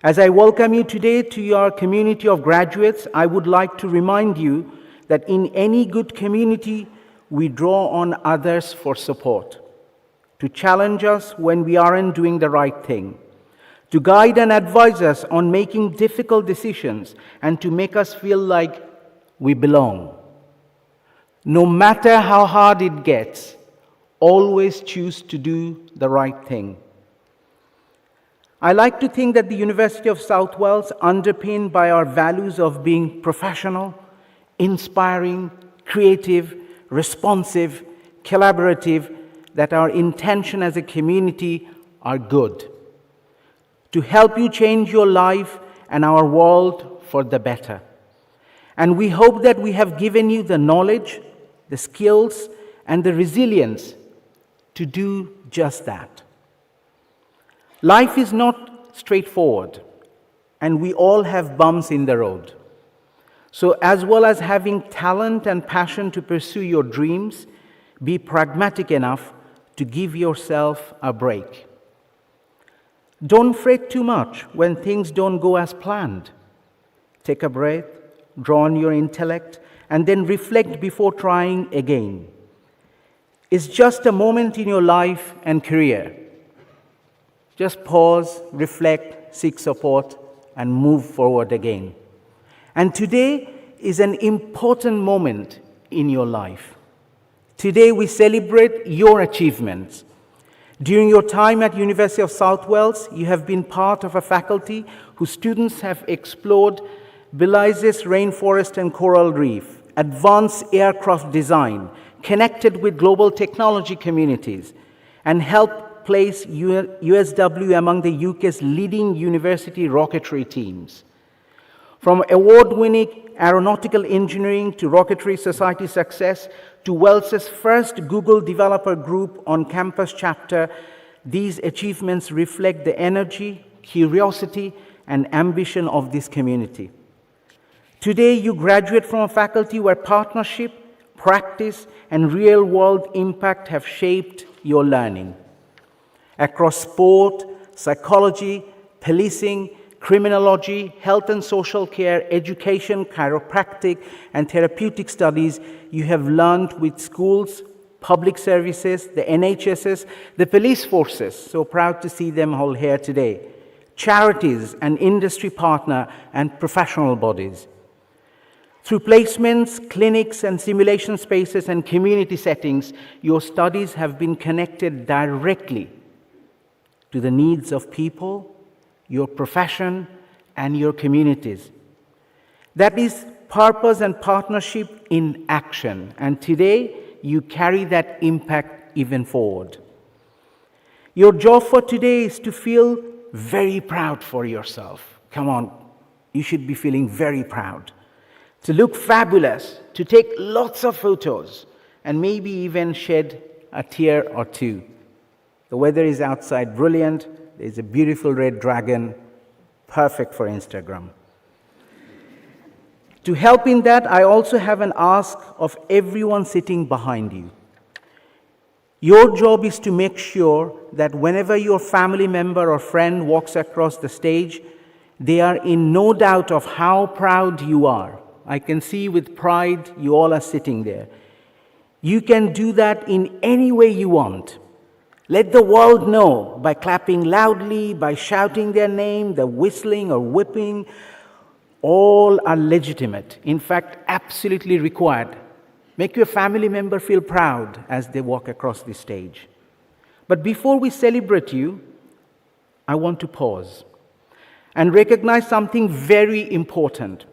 As I welcome you today to your community of graduates, I would like to remind you that in any good community, we draw on others for support, to challenge us when we aren't doing the right thing, to guide and advise us on making difficult decisions, and to make us feel like we belong. No matter how hard it gets, always choose to do the right thing. I like to think that the University of South Wales, underpinned by our values of being professional, inspiring, creative, responsive, collaborative, that our intention as a community are good, to help you change your life and our world for the better. And we hope that we have given you the knowledge, the skills, and the resilience to do just that. Life is not straightforward, and we all have bumps in the road. So as well as having talent and passion to pursue your dreams, be pragmatic enough to give yourself a break. Don't fret too much when things don't go as planned. Take a breath, draw on your intellect, and then reflect before trying again. It's just a moment in your life and career. Just pause, reflect, seek support, and move forward again. And today is an important moment in your life. Today we celebrate your achievements. During your time at University of South Wales, you have been part of a faculty whose students have explored Belize's rainforest and coral reef, advanced aircraft design, connected with global technology communities, and helped place USW among the UK's leading university rocketry teams. From award-winning aeronautical engineering to Rocketry Society success to Wales's first Google Developer Group on-campus chapter, these achievements reflect the energy, curiosity, and ambition of this community. Today, you graduate from a faculty where partnership, practice, and real-world impact have shaped your learning. Across sport, psychology, policing, criminology, health and social care, education, chiropractic, and therapeutic studies, you have learned with schools, public services, the NHSs, the police forces, so proud to see them all here today, charities and industry partner and professional bodies. Through placements, clinics, and simulation spaces and community settings, your studies have been connected directly to the needs of people, your profession, and your communities. That is purpose and partnership in action, and today you carry that impact even forward. Your job for today is to feel very proud for yourself. Come on, you should be feeling very proud. To look fabulous, to take lots of photos, and maybe even shed a tear or two. The weather is outside brilliant. There's a beautiful red dragon, perfect for Instagram. To help in that, I also have an ask of everyone sitting behind you. Your job is to make sure that whenever your family member or friend walks across the stage, they are in no doubt of how proud you are. I can see with pride you all are sitting there. You can do that in any way you want. Let the world know by clapping loudly, by shouting their name, the whistling or whipping. All are legitimate, in fact, absolutely required. Make your family member feel proud as they walk across the stage. But before we celebrate you, I want to pause and recognize something very important.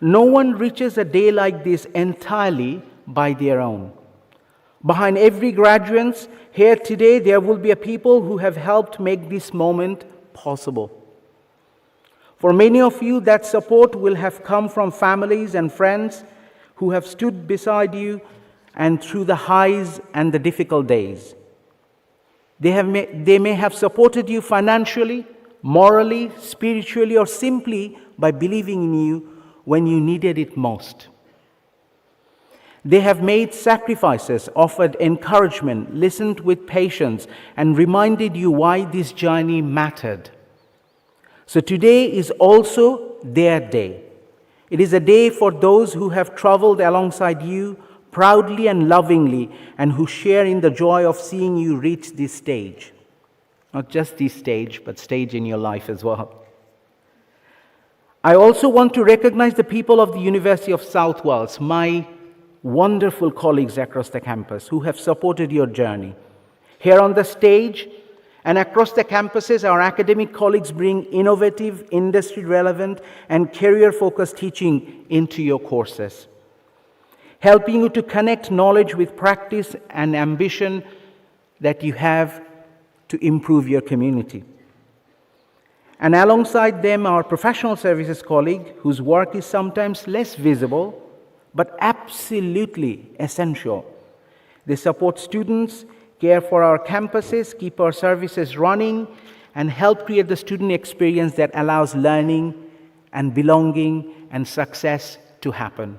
No one reaches a day like this entirely by their own. Behind every graduate here today, there will be a people who have helped make this moment possible. For many of you, that support will have come from families and friends who have stood beside you and through the highs and the difficult days. They may have supported you financially, morally, spiritually, or simply by believing in you when you needed it most. They have made sacrifices, offered encouragement, listened with patience, and reminded you why this journey mattered. So today is also their day. It is a day for those who have traveled alongside you proudly and lovingly, and who share in the joy of seeing you reach this stage. Not just this stage, but stage in your life as well. I also want to recognize the people of the University of South Wales, my wonderful colleagues across the campus who have supported your journey. Here on the stage and across the campuses, our academic colleagues bring innovative, industry-relevant, and career-focused teaching into your courses, helping you to connect knowledge with practice and ambition that you have to improve your community. And alongside them, our professional services colleague, whose work is sometimes less visible, but absolutely essential. They support students, care for our campuses, keep our services running, and help create the student experience that allows learning and belonging and success to happen.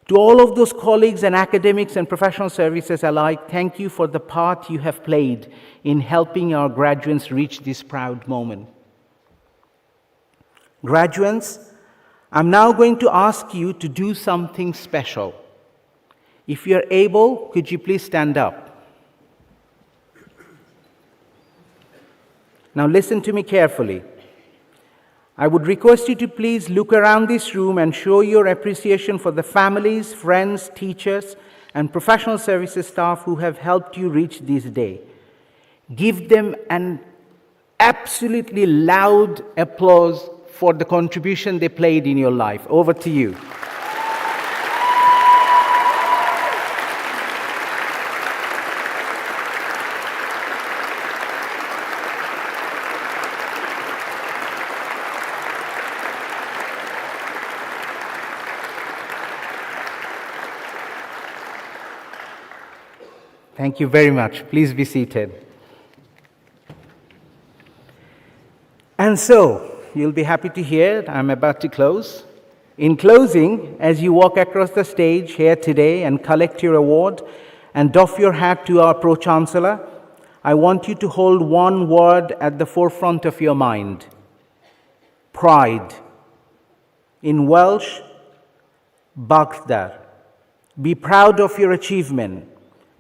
To all of those colleagues and academics and professional services alike, thank you for the part you have played in helping our graduates reach this proud moment. Graduates, I'm now going to ask you to do something special. If you're able, could you please stand up? Now listen to me carefully. I would request you to please look around this room and show your appreciation for the families, friends, teachers, and professional services staff who have helped you reach this day. Give them an absolutely loud applause for the contribution they played in your life. Over to you. Thank you very much. Please be seated. And so, you'll be happy to hear I'm about to close. In closing, as you walk across the stage here today and collect your award and doff your hat to our Pro-Chancellor, I want you to hold one word at the forefront of your mind: pride. In Welsh, Baghdad. Be proud of your achievement.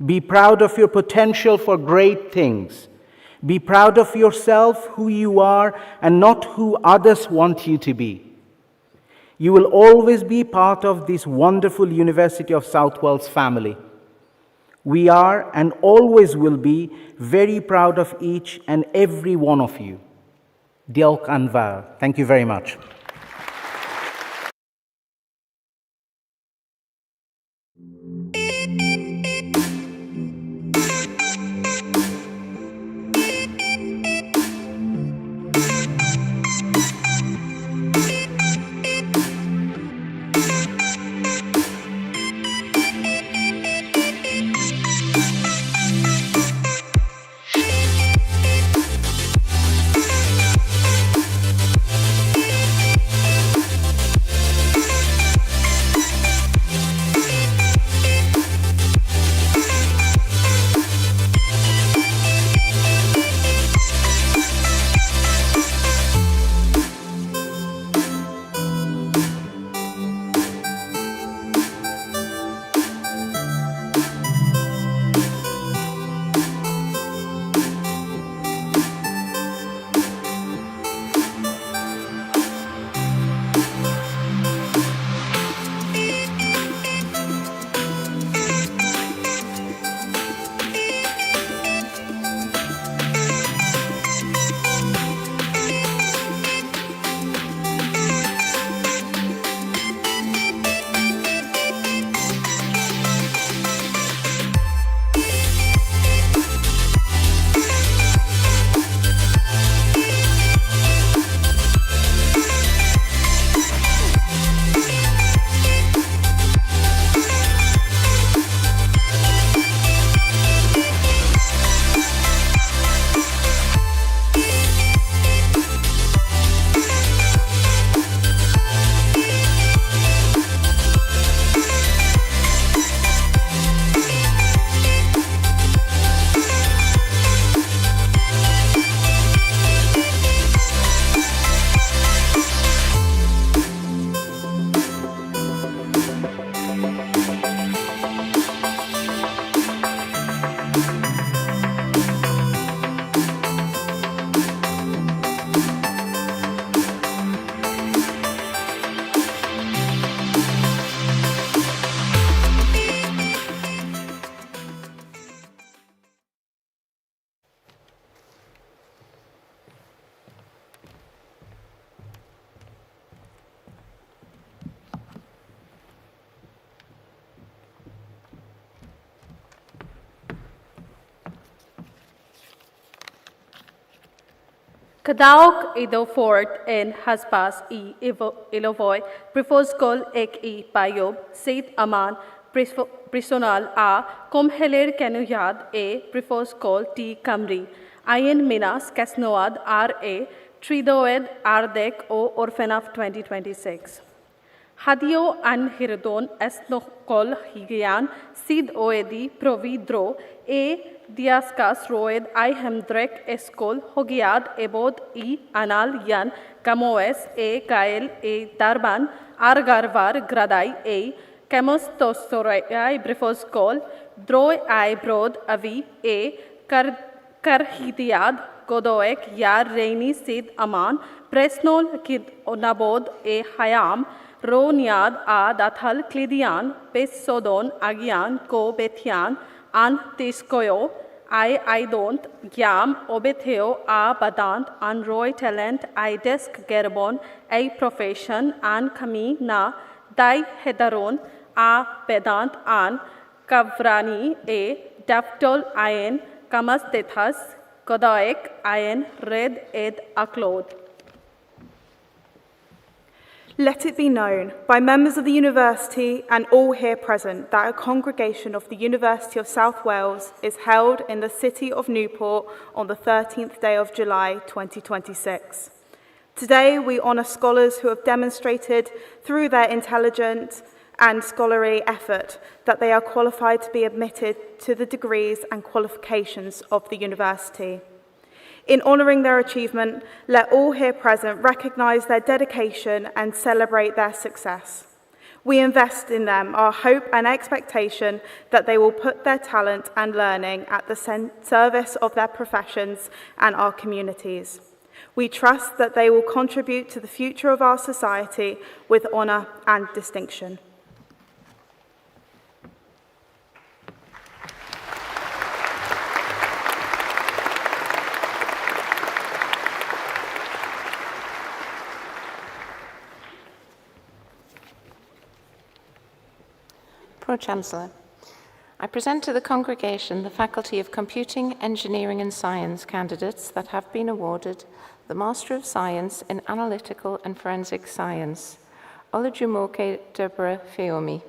Be proud of your potential for great things. Be proud of yourself, who you are, and not who others want you to be. You will always be part of this wonderful University of South Wales family. We are and always will be very proud of each and every one of you. Diolch yn fawr. Thank you very much. Cadaog iddo fort in hasbas I ilovoi, prifosgol ek I bayob, Sid Aman, Brisonal a, Comhelir Kenuyad e, prifosgol T Cymru, Ayn Minas Nghasnewydd R.A. Tridoed Ardeg o Orffennaf 2026. Hadio Anhirdon Esnocol Higian, Sid Oedi Providro, e Diascas Roed I Hemdrek Escol Hogiad Ebod I Anal Yan Gamoes e Gael e Darban Argarvar Gradai e Chemos Tostorai Brifosgol Droi I Brod Avi e Karhidiad Godoek Yar Reini Sid Aman Presnol Kid Nabod e Hayam Roniad a Dathal Clidian Pesodon Agian Ko Betian An Tiscoyo, I don't, Giam, Obetheo, A Badant, An Roy Talent, I Desk Gerbon, A Profession, An Kami Na, Dai Hedaron, A Bedant, An Kavrani, A Daftol, Ayen, Kamas Tethas, Kodaek, Ayen, Red Ed Aklod. Let it be known by members of the University and all here present that a congregation of the University of South Wales is held in the city of Newport on the 13th day of July 2026. Today we honour scholars who have demonstrated through their intelligent and scholarly effort that they are qualified to be admitted to the degrees and qualifications of the university. In honouring their achievement, let all here present recognise their dedication and celebrate their success. We invest in them our hope and expectation that they will put their talent and learning at the service of their professions and our communities. We trust that they will contribute to the future of our society with honour and distinction. Pro-Chancellor, I present to the congregation the Faculty of Computing, Engineering and Science candidates that have been awarded the Master of Science in Analytical and Forensic Science. Olajumoke Deborah Feomi.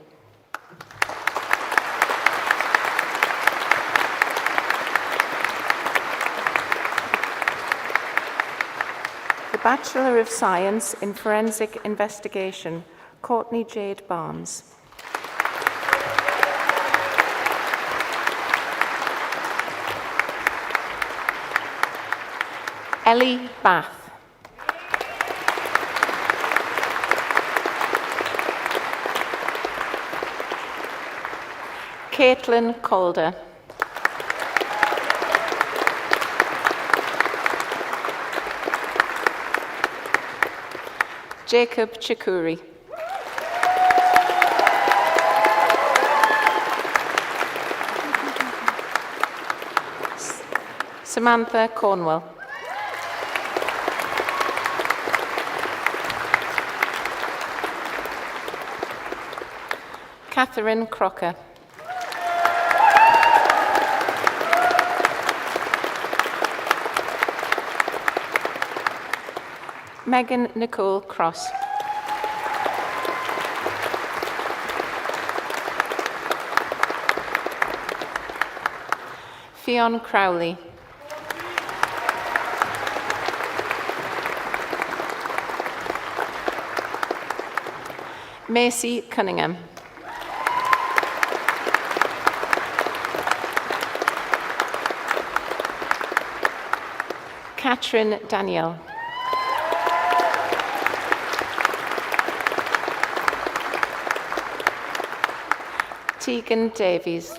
The Bachelor of Science in Forensic Investigation, Courtney Jade Barnes. Ellie Bath. Caitlin Calder. Jacob Chikuri. Samantha Cornwell. Catherine Crocker. Megan Nicole Cross. Fionn Crowley. Macy Cunningham. Catherine Danielle. Tegan Davies.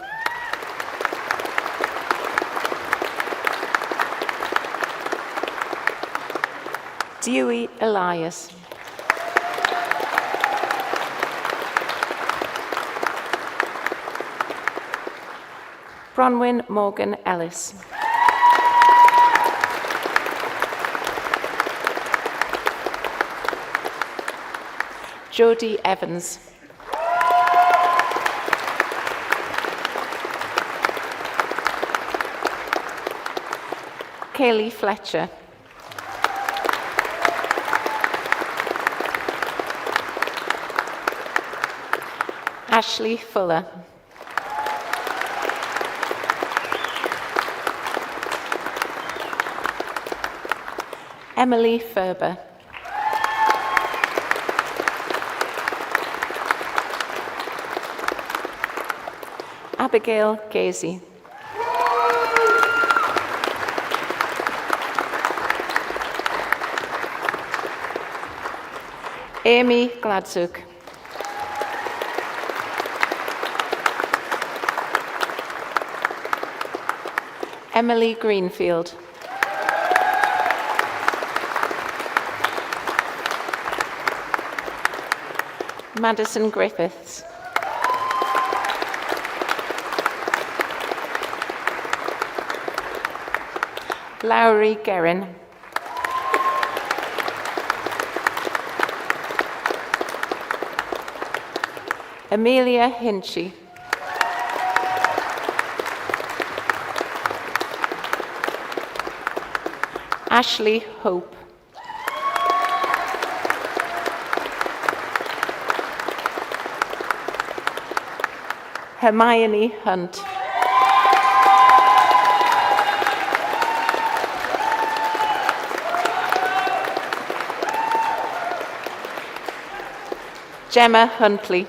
Dewey Elias. Bronwyn Morgan Ellis. Jodie Evans. Kaylee Fletcher. Ashley Fuller. Emily Ferber. Abigail Gazy. Amy Gladzuk. Emily Greenfield. Madison Griffiths. Lowry Guerin. Amelia Hinchy. Ashley Hope. Hermione Hunt. Gemma Huntley.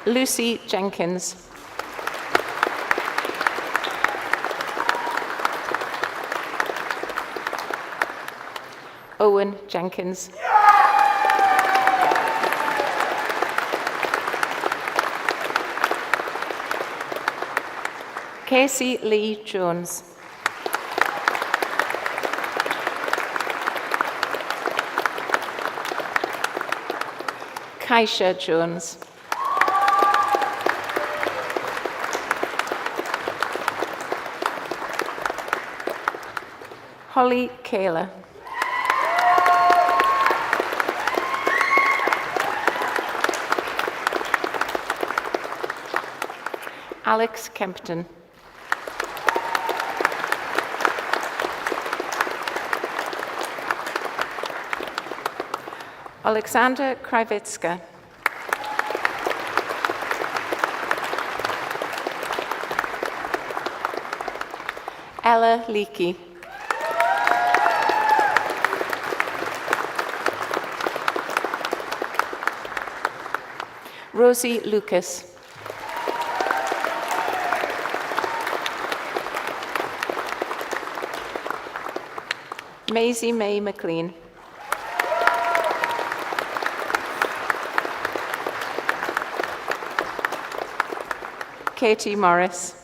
Lucy Jenkins. Owen Jenkins. Casey Lee Jones. Kaisha Jones. Holly Kayla. Alex Kempton. Alexander Krivitska. Ella Leakey. Rosie Lucas. Maisie May McLean. Katie Morris.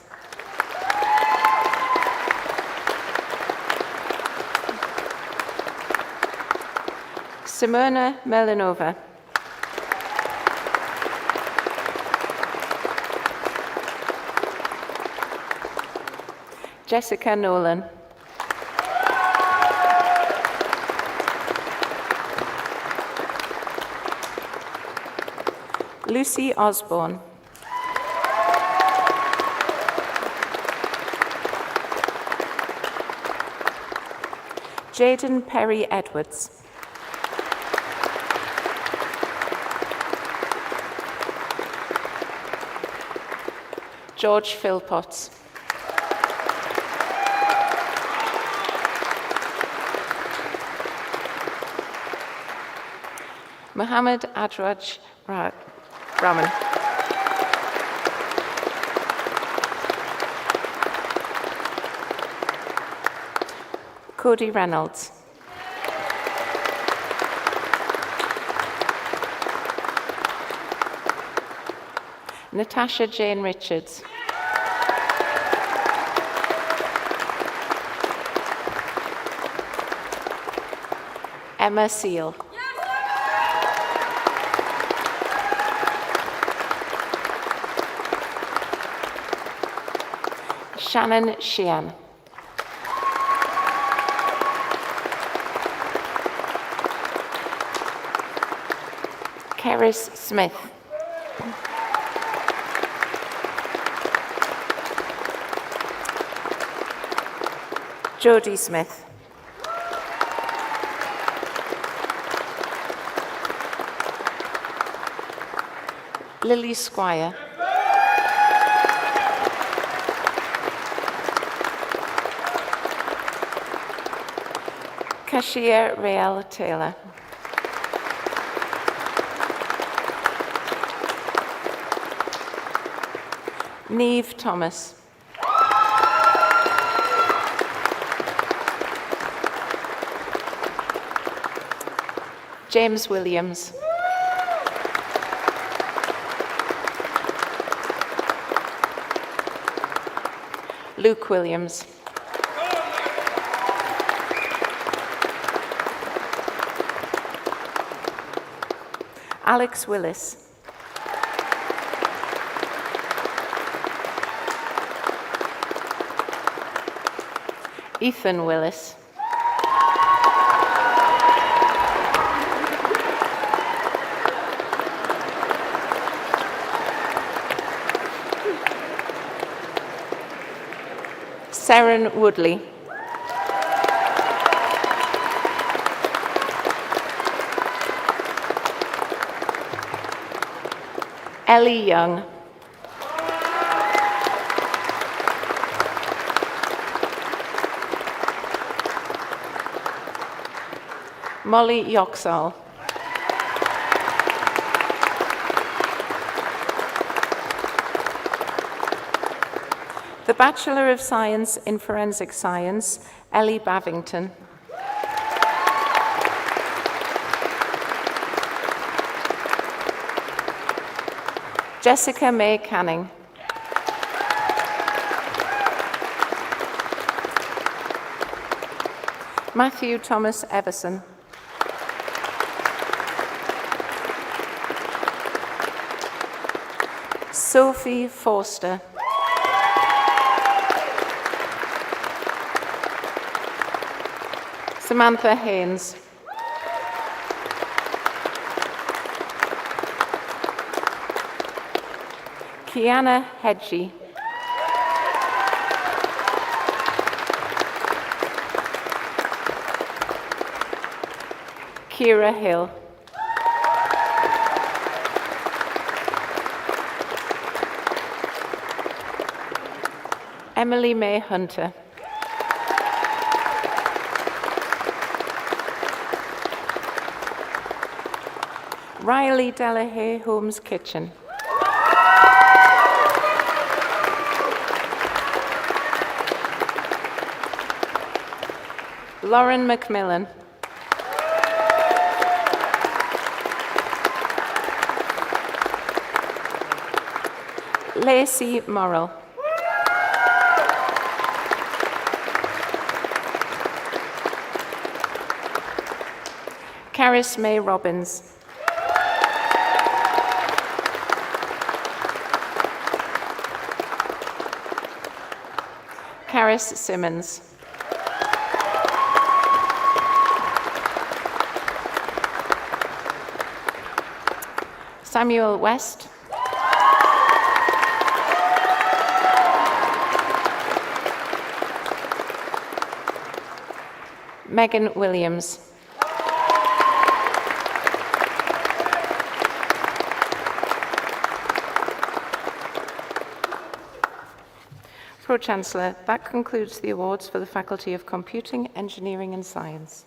Simona Melanova. Jessica Nolan. Lucy Osborne. Jaden Perry Edwards. George Philpotts. Mohammed Adraj Rahman. Cody Reynolds. Natasha Jane Richards. Emma Seal. Shannon Sheehan. Keris Smith. Jodie Smith. Lily Squire. Kashia Real Taylor. Neve Thomas. James Williams. Luke Williams. Alex Willis. Ethan Willis. Seren Woodley. Ellie Young. Molly Yoxall. The Bachelor of Science in Forensic Science, Ellie Bavington. Jessica May Canning. Matthew Thomas Everson. Sophie Forster. Samantha Haynes. Kiana Hedgie. Kira Hill. Emily May Hunter. Riley Delahaye Holmes Kitchen. Lauren McMillan. Lacey Morrill. Caris May Robbins. Caris Simmons. Samuel West. Megan Williams. Pro-Chancellor, that concludes the awards for the Faculty of Computing, Engineering and Science.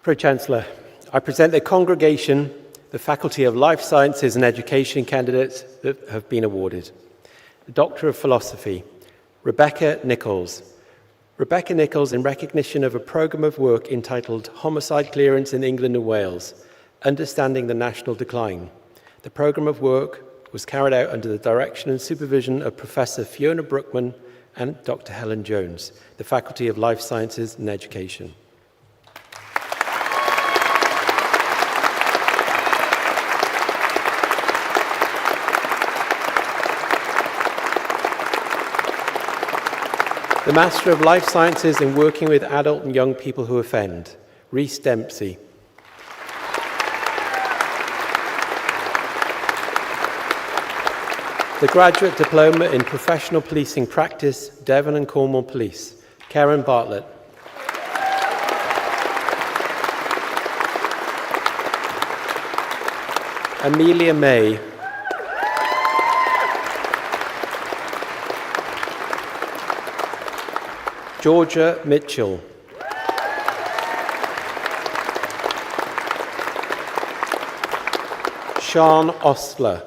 Pro-Chancellor, I present the congregation the Faculty of Life Sciences and Education candidates that have been awarded. The Doctor of Philosophy, Rebecca Nichols. Rebecca Nichols, in recognition of a programme of work entitled Homicide Clearance in England and Wales, Understanding the National Decline. The programme of work was carried out under the direction and supervision of Professor Fiona Brookman and Dr. Helen Jones, the Faculty of Life Sciences and Education. The Master of Life Sciences in Working with Adult and Young People Who Offend, Rhys Dempsey. The Graduate Diploma in Professional Policing Practice, Devon and Cornwall Police, Karen Bartlett. Amelia May. Georgia Mitchell. Sean Ostler.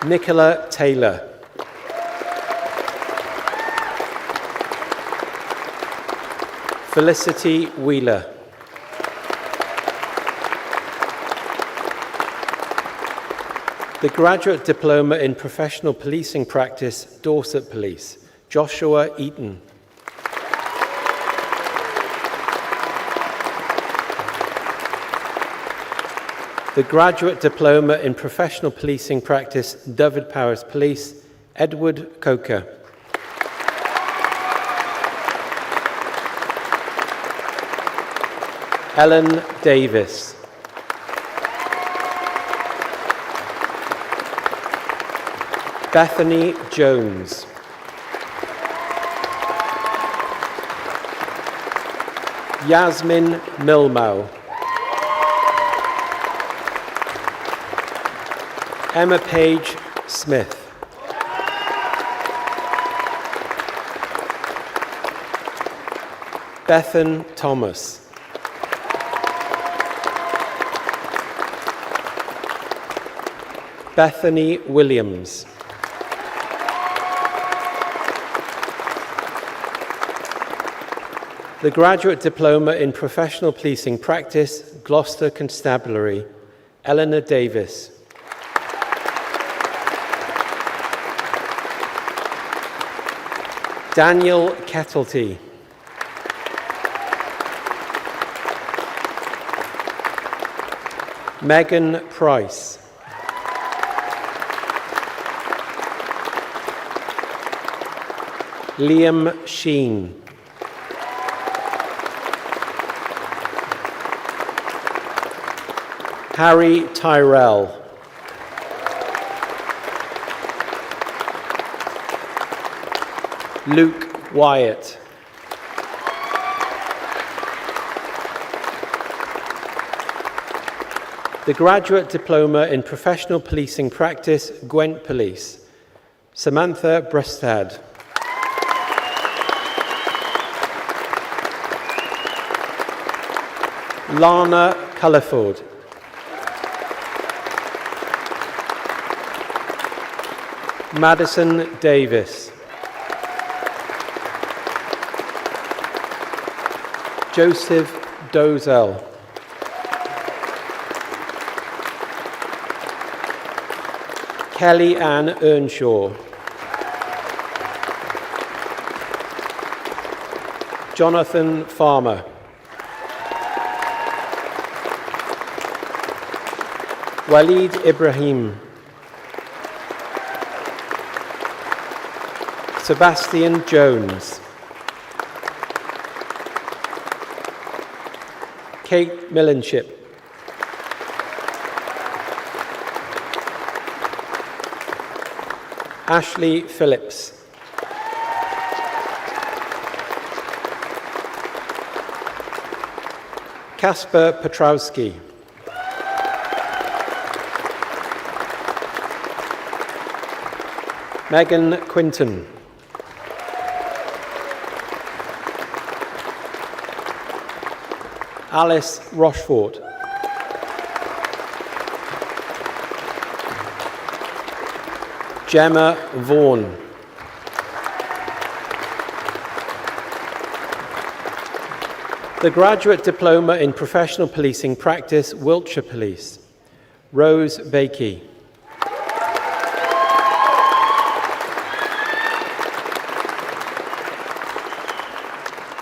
Nicola Taylor. Felicity Wheeler. The Graduate Diploma in Professional Policing Practice, Dorset Police, Joshua Eaton. The Graduate Diploma in Professional Policing Practice, Dyfed-Powys Police, Edward Coker. Ellen Davis. Bethany Jones. Yasmin Milmau. Emma Page Smith. Bethan Thomas. Bethany Williams. The Graduate Diploma in Professional Policing Practice, Gloucester Constabulary, Eleanor Davis. Daniel Kettlety. Megan Price. Liam Sheen. Harry Tyrell. Luke Wyatt. The Graduate Diploma in Professional Policing Practice, Gwent Police, Samantha Brustad. Lana Culliford. Madison Davis. Joseph Dozell. Kelly Ann Earnshaw. Jonathan Farmer. Walid Ibrahim. Sebastian Jones. Kate Millenship. Ashley Phillips. Kasper Petrowski. Megan Quinton. Alice Rochefort. Gemma Vaughan. The Graduate Diploma in Professional Policing Practice, Wiltshire Police, Rose Bakey.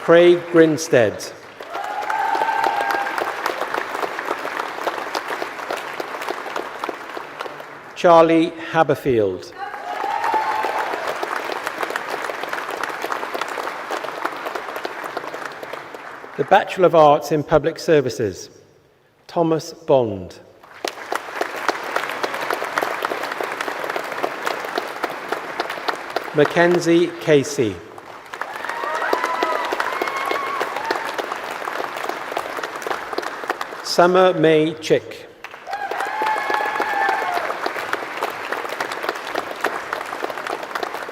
Craig Grinstead. Charlie Haberfield. The Bachelor of Arts in Public Services, Thomas Bond. Mackenzie Casey. Summer May Chick.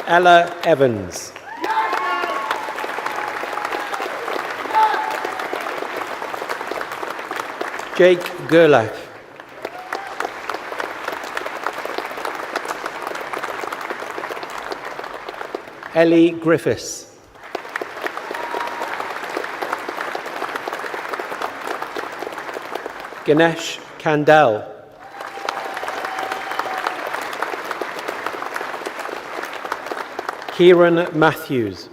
Ella Evans. Jake Gerlach. Ellie Griffiths. Ganesh Kandel. Kieran Matthews.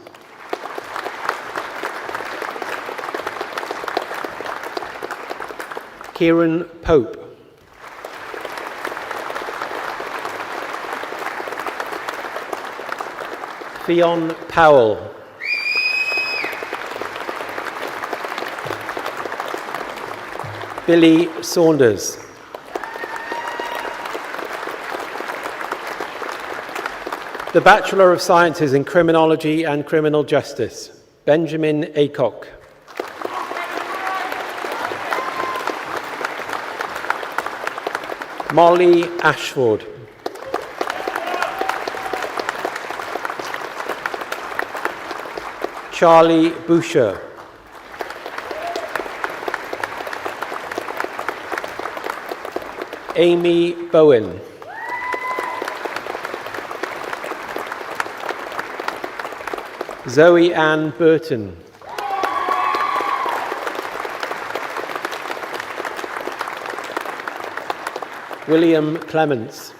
Kieran Pope. Fionn Powell. Billy Saunders. The Bachelor of Sciences in Criminology and Criminal Justice, Benjamin Aycock. Molly Ashford. Charlie Boucher. Amy Bowen. Zoe Ann Burton. William Clements.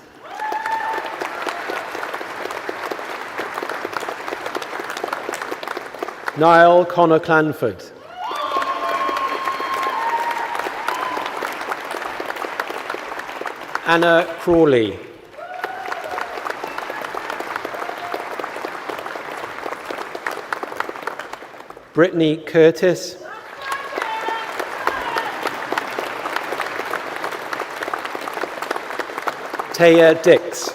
Niall Connor Clanford. Anna Crawley. Brittany Curtis. Taya Dix.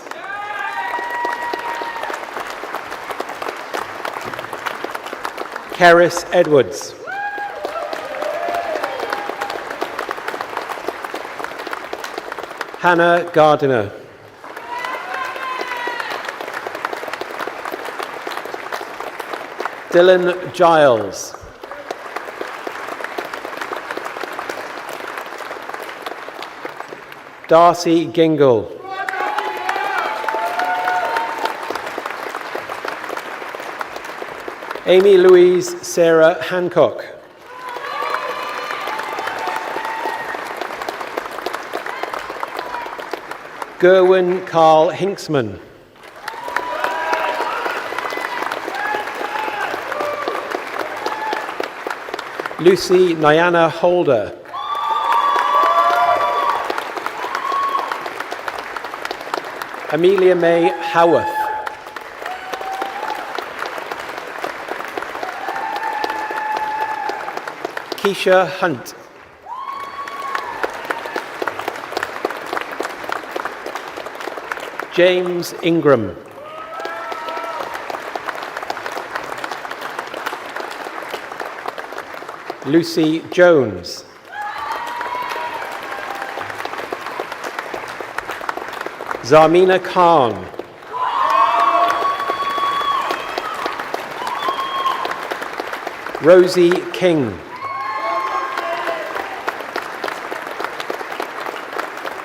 Keris Edwards. Hannah Gardiner. Dylan Giles. Darcy Gingle. Amy Louise Sarah Hancock. Gerwin Carl Hinksman. Lucy Nyana Holder. Amelia May Howarth. Keisha Hunt. James Ingram. Lucy Jones. Zarmina Khan. Rosie King.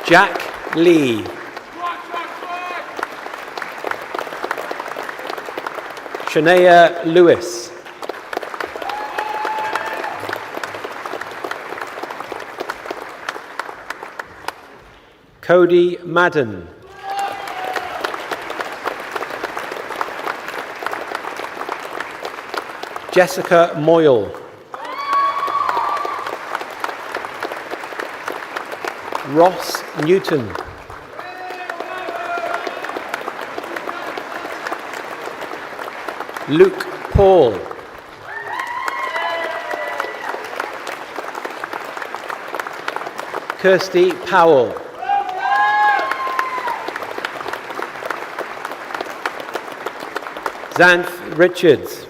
Jack Lee. Shania Lewis. Cody Madden. Jessica Moyle. Ross Newton. Luke Paul. Kirsty Powell. Xanth Richards.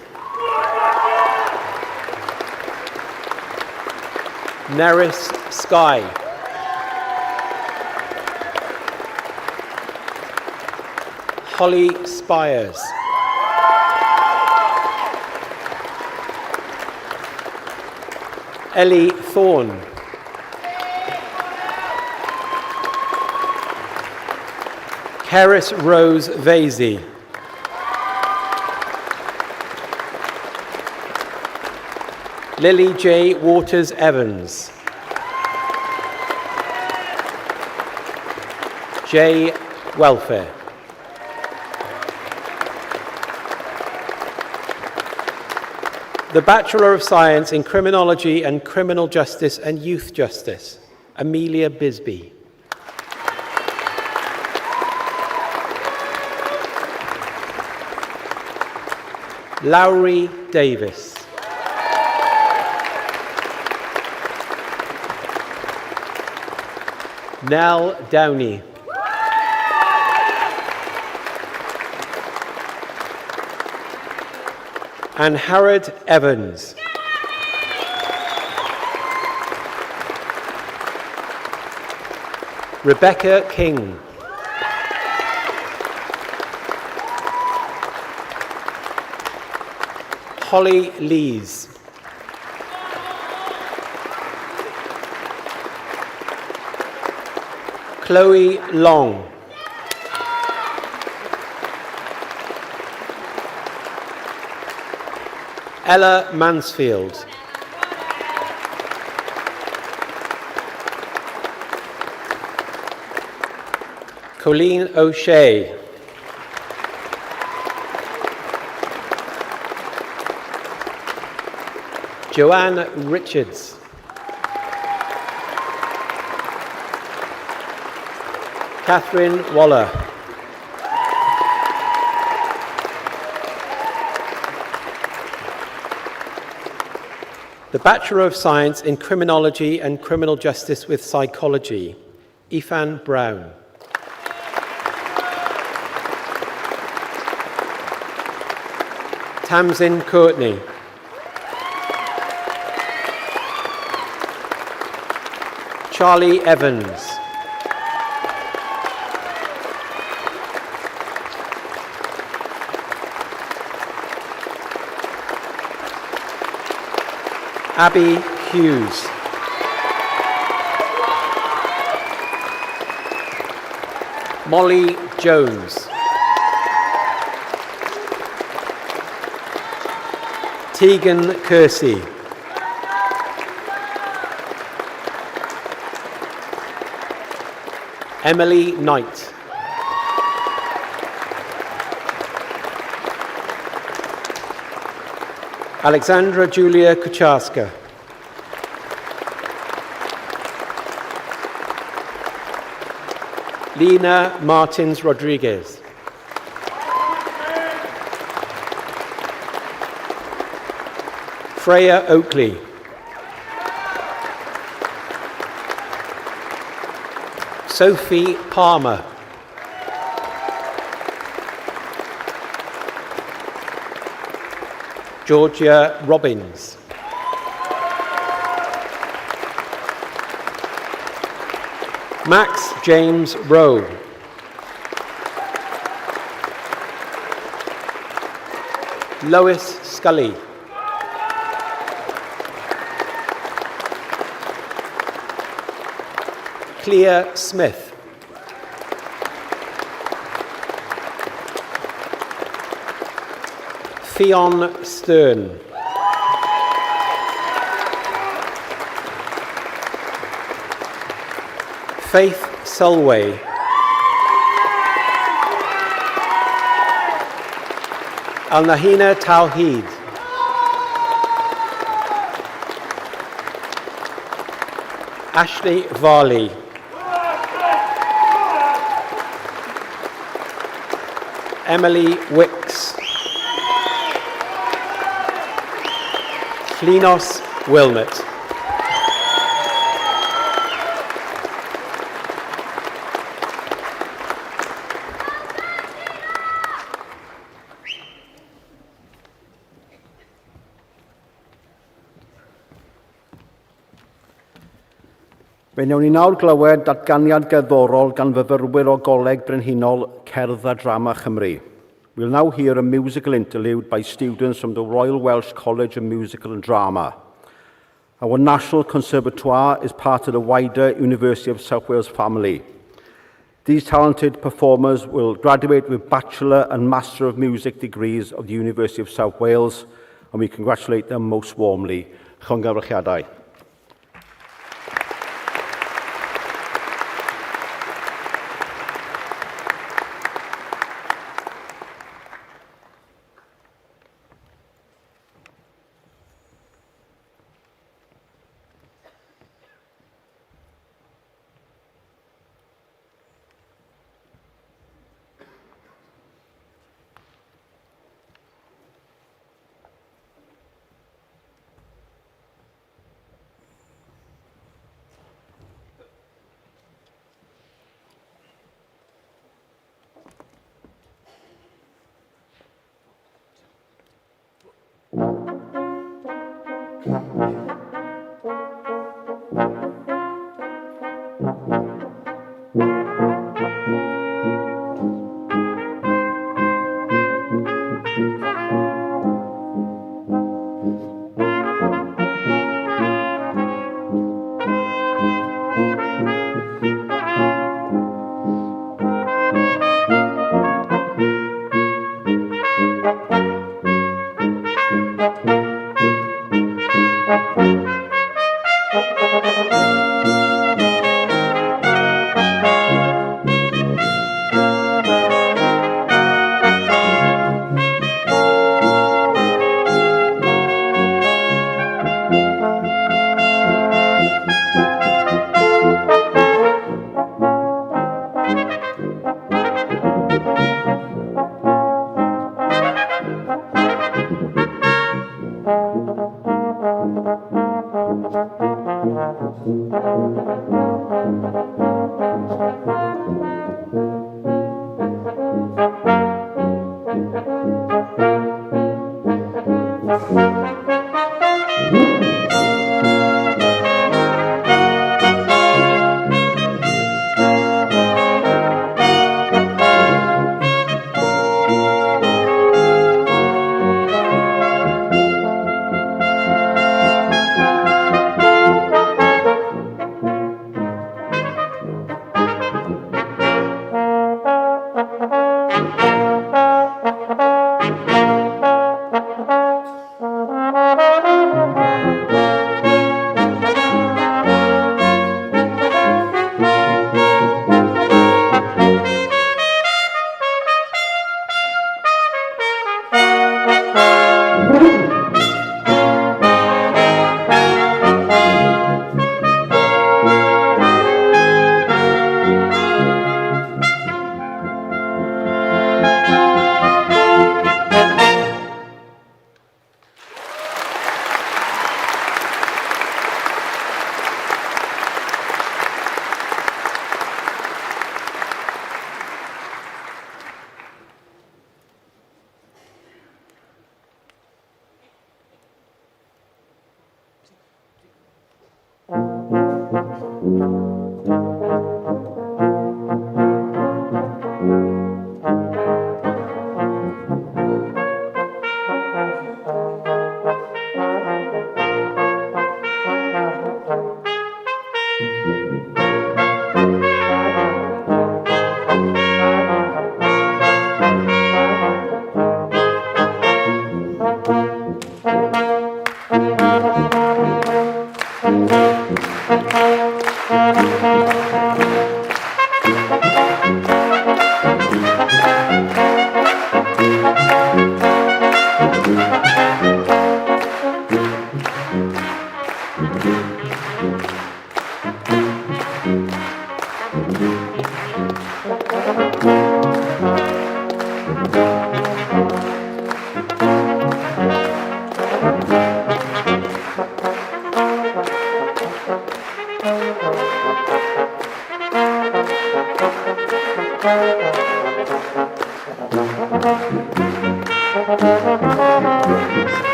Neris Sky. Holly Spires. Ellie Thorne. Karis Rose Vasey. Lily J. Waters Evans. J. Welfare. The Bachelor of Science in Criminology and Criminal Justice and Youth Justice, Amelia Bisbee. Lowry Davis. Nell Downey. And Harrod Evans. Rebecca King. Holly Lees. Chloe Long. Ella Mansfield. Colleen O'Shea. Joanne Richards. Catherine Waller. The Bachelor of Science in Criminology and Criminal Justice with Psychology, Ethan Brown. Tamsin Courtney. Charlie Evans. Abby Hughes. Molly Jones. Tegan Kersey. Emily Knight. Alexandra Julia Kucharska. Lena Martins Rodriguez. Freya Oakley. Sophie Palmer. Georgia Robbins. Max James Rowe. Lois Scully. Clea Smith. Theon Stern. Faith Selway. Al-Nahina Tawheed. Ashley Varley. Emily Wicks. Klinos Wilmot. Fe wnawn ni nawr glywed datganiad gerddorol gan fyfyrwyr o Goleg Brenhinol Cerdd a Drama Chymru. We'll now hear a musical interlude by students from the Royal Welsh College of Musical and Drama. Our National Conservatoire is part of the wider University of South Wales family. These talented performers will graduate with Bachelor and Master of Music degrees of the University of South Wales, and we congratulate them most warmly. Llongyfarchiadau.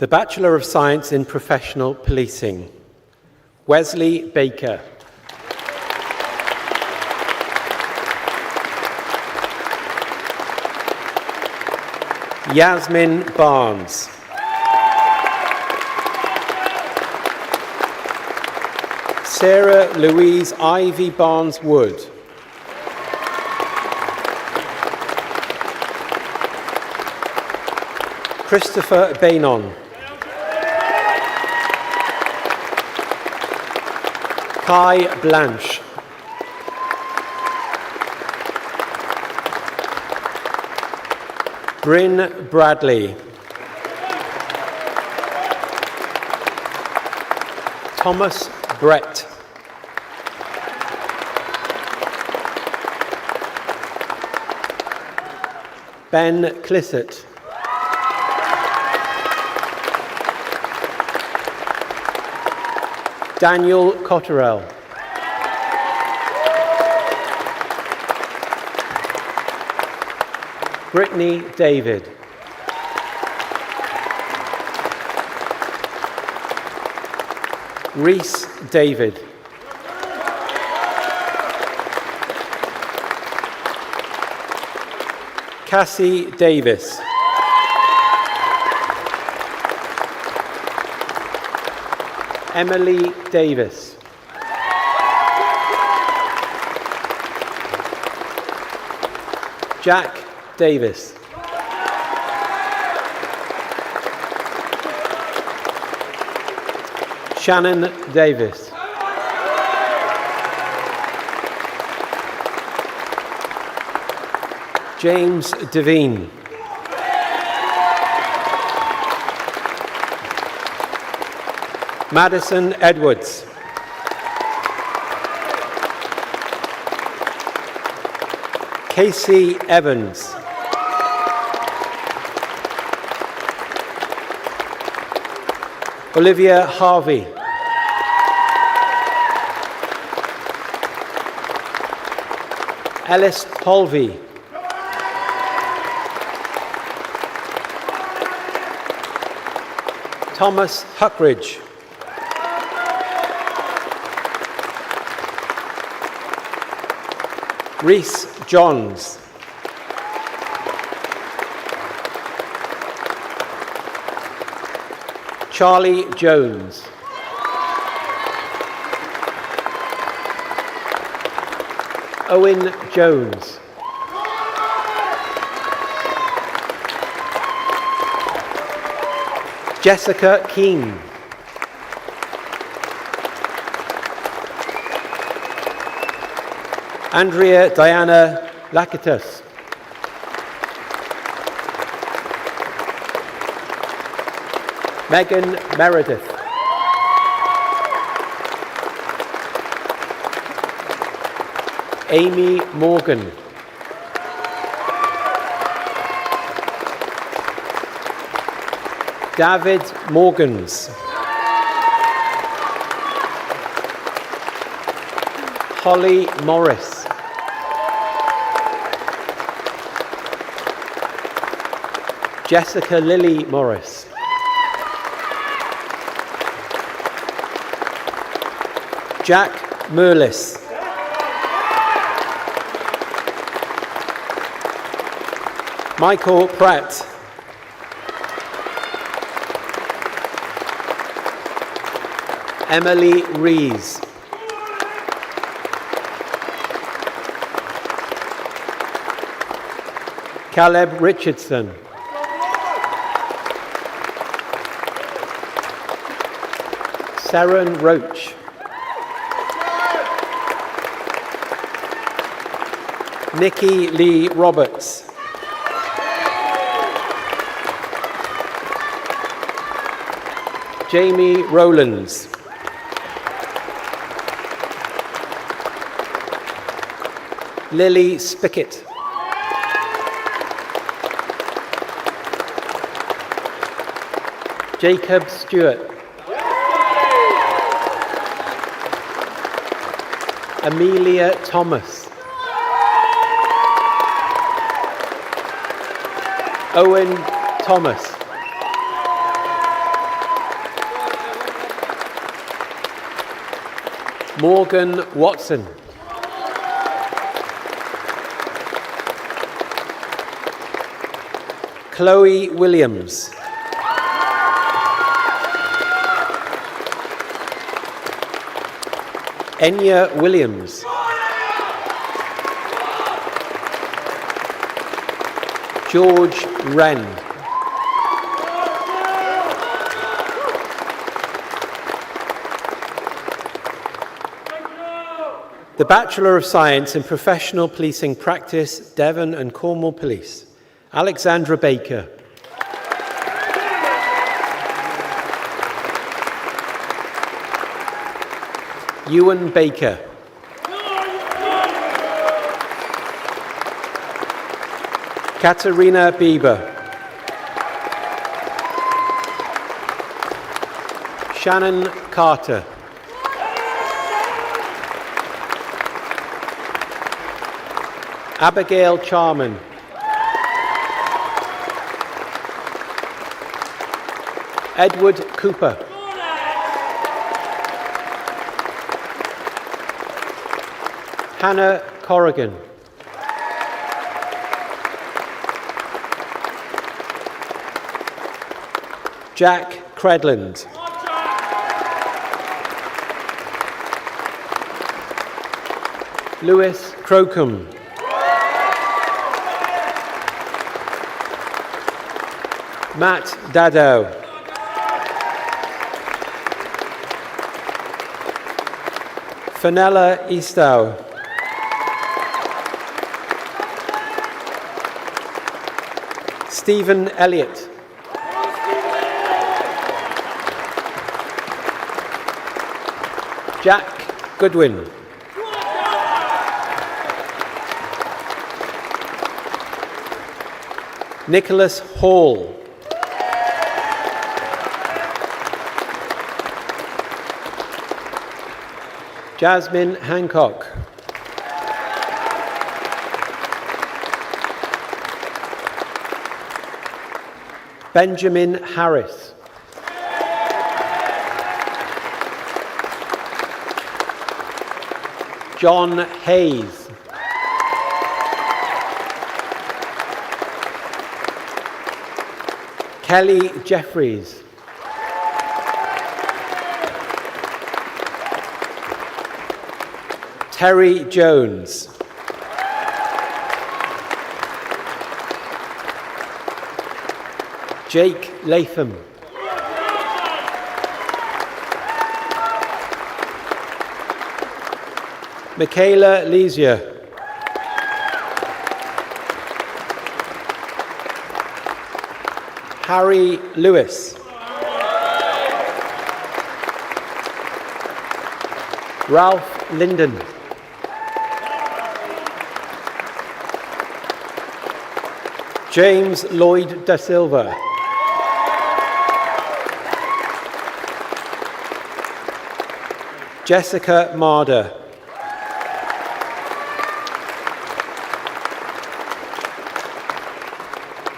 The Bachelor of Science in Professional Policing, Wesley Baker. Yasmin Barnes. Sarah Louise Ivy Barnes-Wood. Christopher Bainon. Kai Blanche. Bryn Bradley. Thomas Brett. Ben Clissett. Daniel Cotterell. Brittany David. Reese David. Cassie Davis. Emily Davis. Jack Davis. Shannon Davis. James Devine. Madison Edwards. Casey Evans. Olivia Harvey. Ellis Holvey. Thomas Huckridge. Reese Johns. Charlie Jones. Owen Jones. Jessica Keane. Andrea Diana Lakitus. Megan Meredith. Amy Morgan. David Morgans. Holly Morris. Jessica Lily Morris. Jack Merlis. Michael Pratt. Emily Rees. Caleb Richardson. Saren Roach. Nikki Lee Roberts. Jamie Rowlands. Lily Spickett. Jacob Stewart. Amelia Thomas. Owen Thomas. Morgan Watson. Chloe Williams. Enya Williams. George Wren. The Bachelor of Science in Professional Policing Practice, Devon and Cornwall Police, Alexandra Baker. Ewan Baker. Katerina Bieber. Shannon Carter. Abigail Charman. Edward Cooper. Hannah Corrigan. Jack Credland. Lewis Crocombe. Matt Daddow. Fenella Eastow. Stephen Elliott. Jack Goodwin. Nicholas Hall. Jasmine Hancock. Benjamin Harris. John Hayes. Kelly Jeffries. Terry Jones. Jake Latham. Michaela Lesia. Harry Lewis. Ralph Linden. James Lloyd da Silva. Jessica Marder.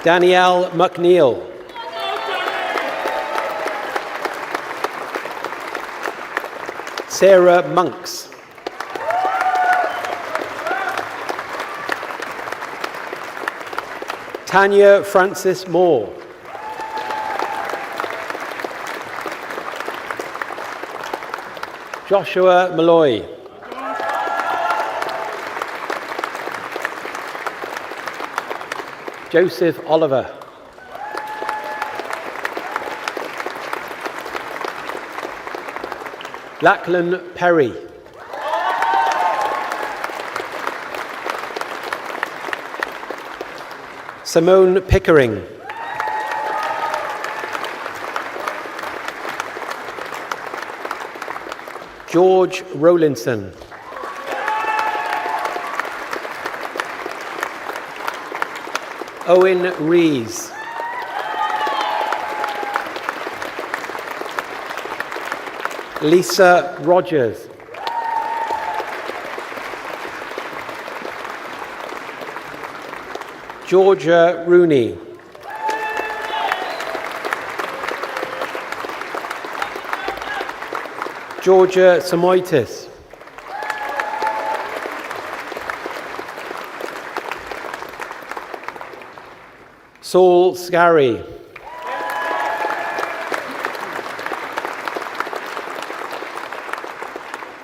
Danielle McNeil. Sarah Monks. Tanya Francis Moore. Joshua Malloy. Joseph Oliver. Lachlan Perry. Simone Pickering. George Rowlinson. Owen Rees. Lisa Rogers. Georgia Rooney. Georgia Samoitis. Saul Scarry.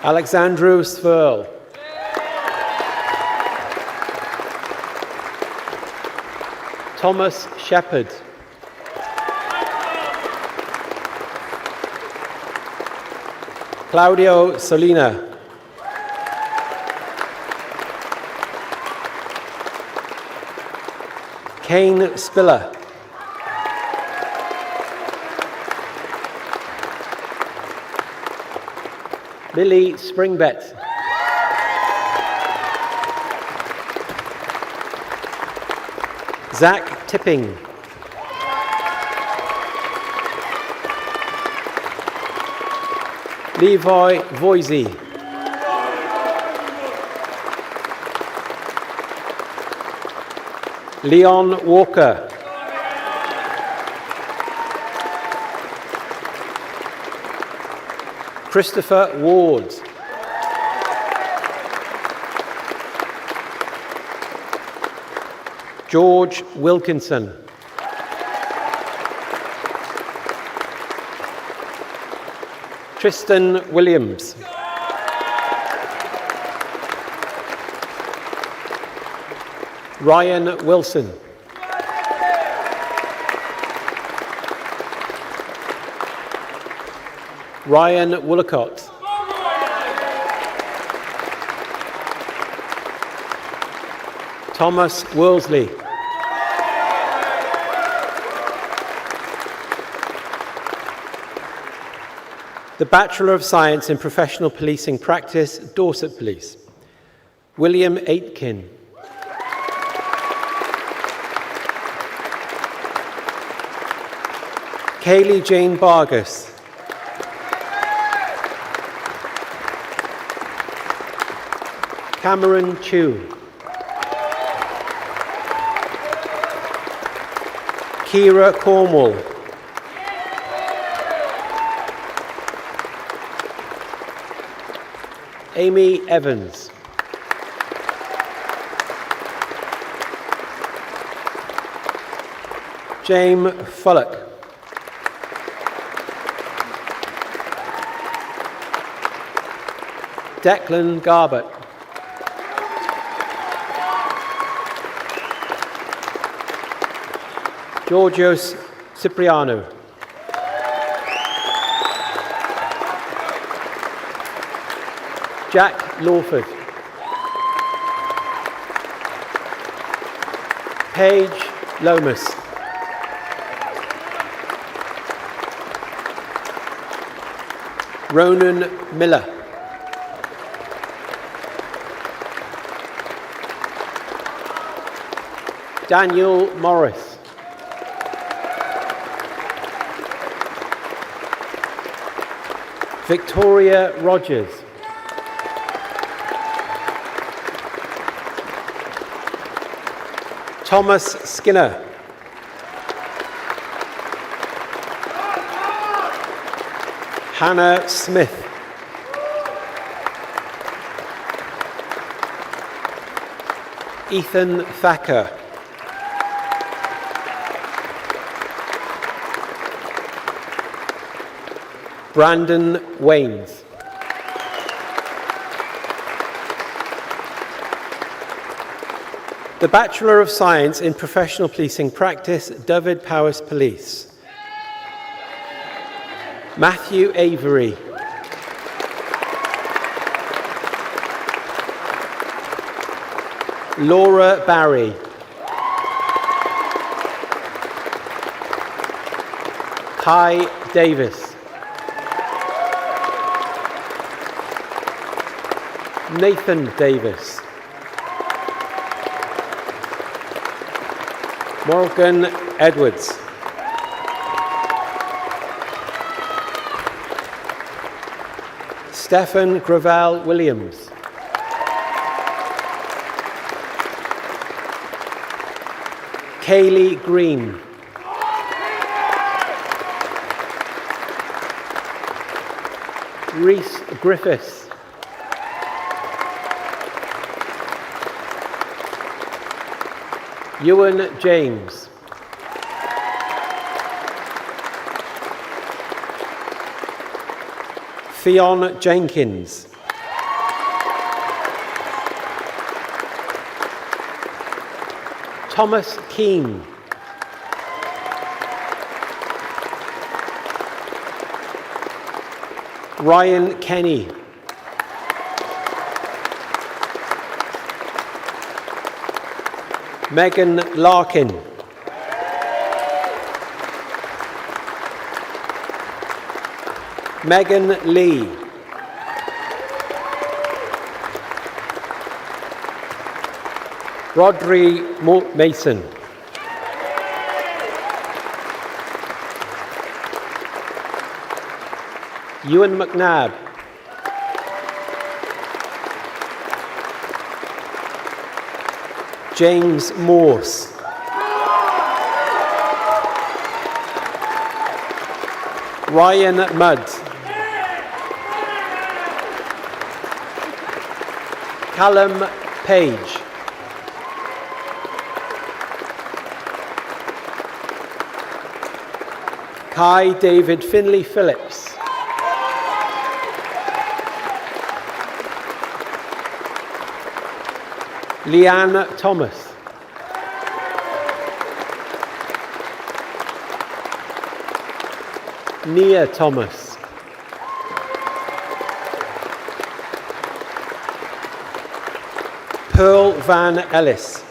Alexandru Sverl. Thomas Shepherd. Claudio Solina. Kane Spiller. Millie Springbett. Zach Tipping. Levi Voisey. Leon Walker. Christopher Ward. George Wilkinson. Tristan Williams. Ryan Wilson. Ryan Woolacott. Thomas Worsley. The Bachelor of Science in Professional Policing Practice, Dorset Police. William Aitken. Kaylee Jane Vargas. Cameron Chew. Kira Cornwall. Amy Evans. James Fullock. Declan Garbett. Georgios Cipriano. Jack Lawford. Paige Lomas. Ronan Miller. Daniel Morris. Victoria Rogers. Thomas Skinner. Hannah Smith. Ethan Thacker. Brandon Waynes. The Bachelor of Science in Professional Policing Practice, Dyfed Powys Police. Matthew Avery. Laura Barry. Kai Davis. Nathan Davis. Morgan Edwards. Stephen Gravel Williams. Kaylee Green. Rhys Griffiths. Ewan James. Fionn Jenkins. Thomas Keane. Ryan Kenny. Megan Larkin. Megan Lee. Rodri Mason. Ewan McNabb. James Morse. Ryan Mudd. Callum Page. Kai David Finley Phillips. Leanne Thomas. Nia Thomas. Pearl Van Ellis.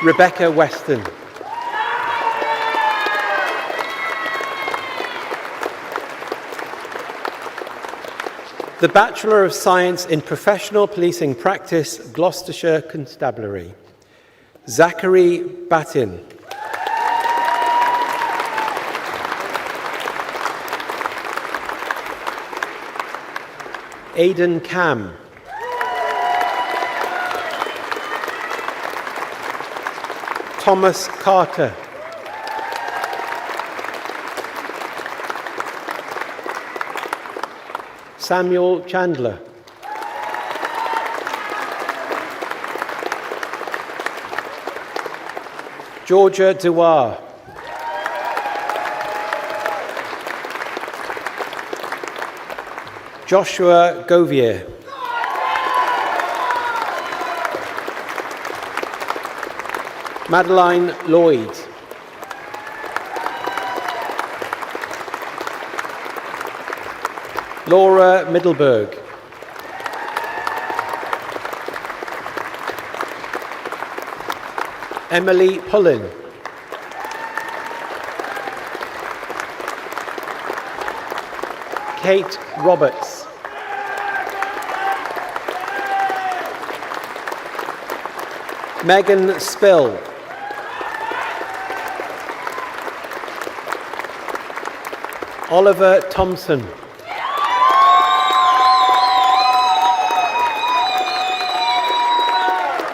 Rebecca Weston. The Bachelor of Science in Professional Policing Practice, Gloucestershire Constabulary. Zachary Batin. Aidan Cam. Thomas Carter. Samuel Chandler. Georgia Dewar. Joshua Govier. Madeline Lloyd. Laura Middleberg. Emily Pullen. Kate Roberts. Megan Spill. Oliver Thompson.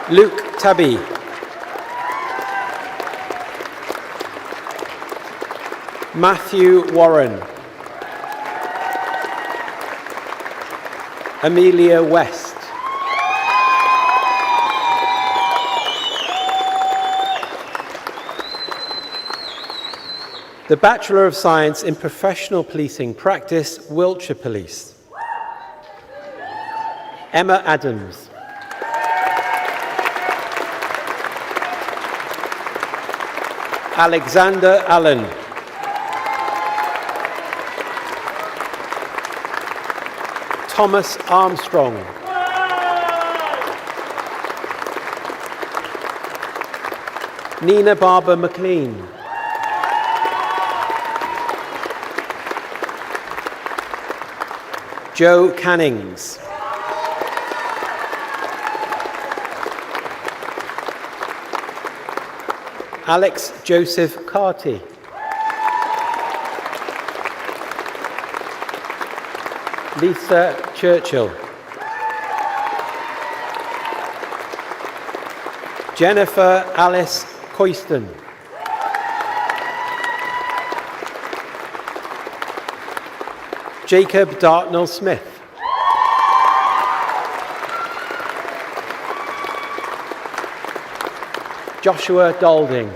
Luke Tabby. Matthew Warren. Amelia West. The Bachelor of Science in Professional Policing Practice, Wiltshire Police. Emma Adams. Alexander Allen. Thomas Armstrong. Nina Barber McLean. Joe Cannings. Alex Joseph Carty. Lisa Churchill. Jennifer Alice Coyston. Jacob Dartnell Smith. Joshua Dalding.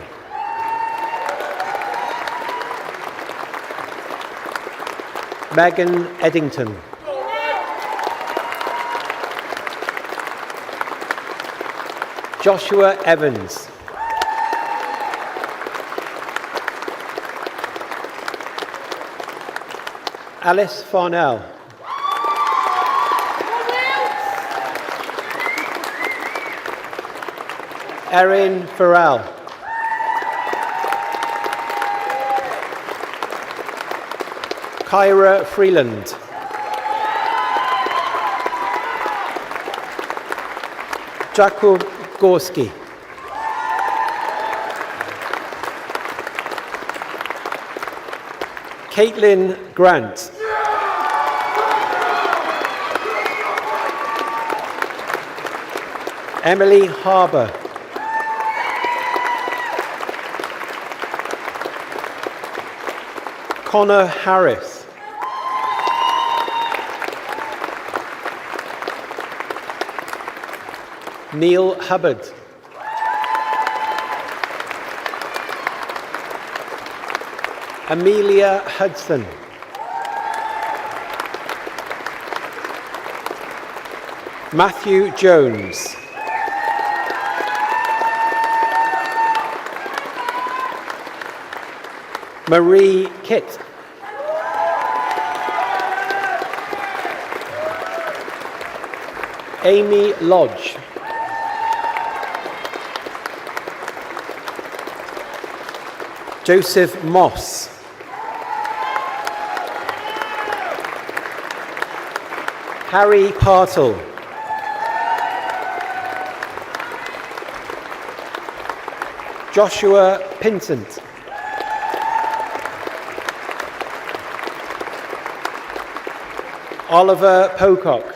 Megan Eddington. Joshua Evans. Alice Farnell. Erin Farrell. Kyra Freeland. Jakub Gorski. Caitlin Grant. Emily Harbour. Connor Harris. Neil Hubbard. Amelia Hudson. Matthew Jones. Marie Kitt. Amy Lodge. Joseph Moss. Harry Partle. Joshua Pinsent. Oliver Pocock.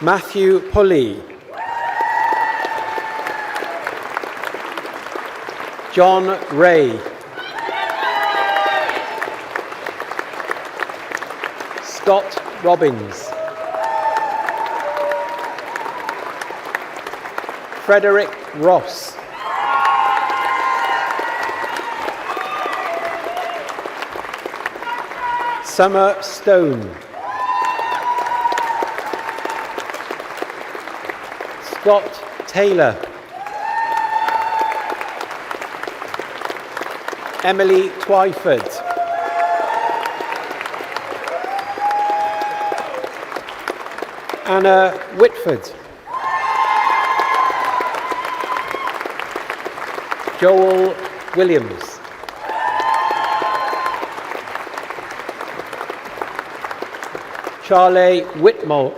Matthew Pulley. John Ray. Scott Robbins. Frederick Ross. Summer Stone. Scott Taylor. Emily Twyford. Anna Whitford. Joel Williams. Charlie Whitmott.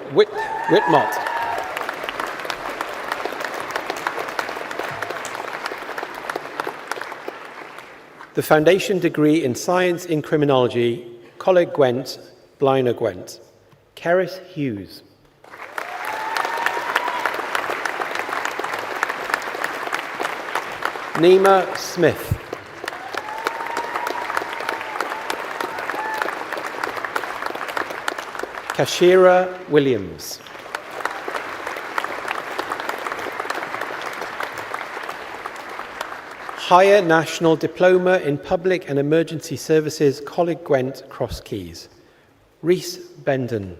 the Foundation Degree in Science in Criminology, Coleg Gwent, Blaenau Gwent, Cerys Hughes. Nima Smith. Kashira Williams. Higher National Diploma in Public and Emergency Services, Coleg Gwent, Cross Keys, Rhys Bendon.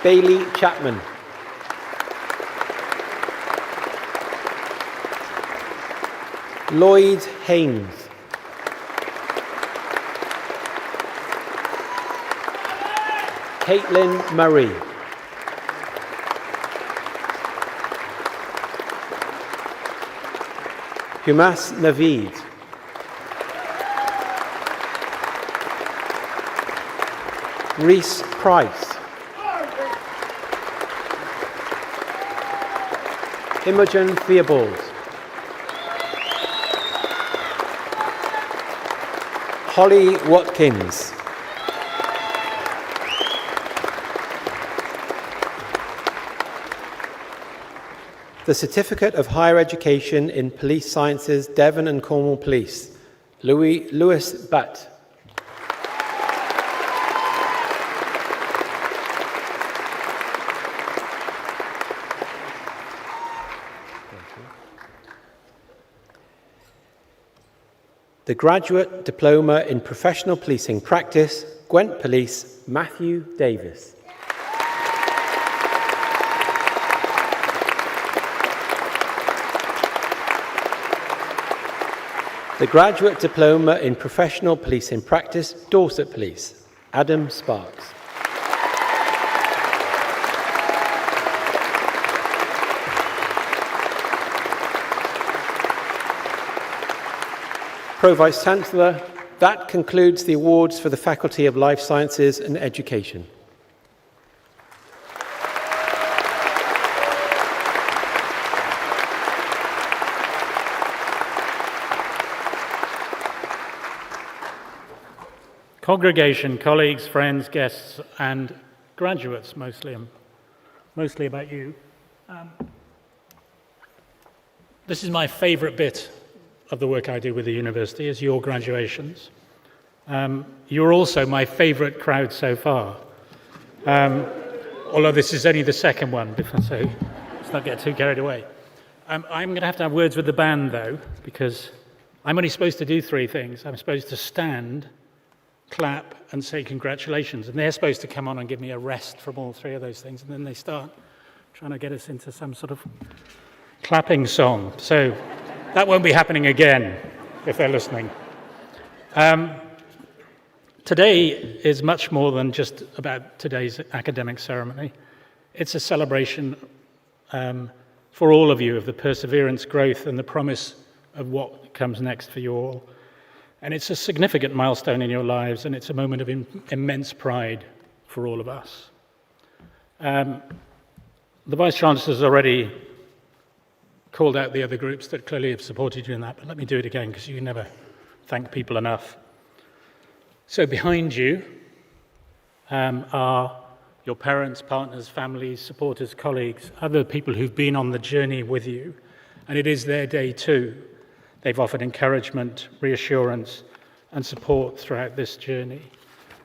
Bailey Chapman. Lloyd Haynes. Caitlin Murray. Nghasnewydd. Rhys Price. Imogen Theobald. Holly Watkins. The Certificate of Higher Education in Police Sciences, Devon and Cornwall Police, Lewis Butt. The Graduate Diploma in Professional Policing Practice, Gwent Police, Matthew Davis. The Graduate Diploma in Professional Policing Practice, Dorset Police, Adam Sparks. Pro Vice-Chancellor, that concludes the awards for the Faculty of Life Sciences and Education. Congregation, colleagues, friends, guests, and graduates, mostly about you. This is my favourite bit of the work I do with the university, is your graduations. You're also my favourite crowd so far, although this is only the second one, so let's not get too carried away. I'm going to have words with the band, though, because I'm only supposed to do three things. I'm supposed to stand, clap, and say congratulations, and they're supposed to come on and give me a rest from all three of those things, and then they start trying to get us into some sort of clapping song. So that won't be happening again, if they're listening. Today is much more than just about today's academic ceremony. It's a celebration for all of you of the perseverance, growth, and the promise of what comes next for you all. And it's a significant milestone in your lives, and it's a moment of immense pride for all of us. The Vice-Chancellor has already called out the other groups that clearly have supported you in that, but let me do it again, because you never thank people enough. So behind you are your parents, partners, families, supporters, colleagues, other people who've been on the journey with you, and it is their day too. They've offered encouragement, reassurance, and support throughout this journey.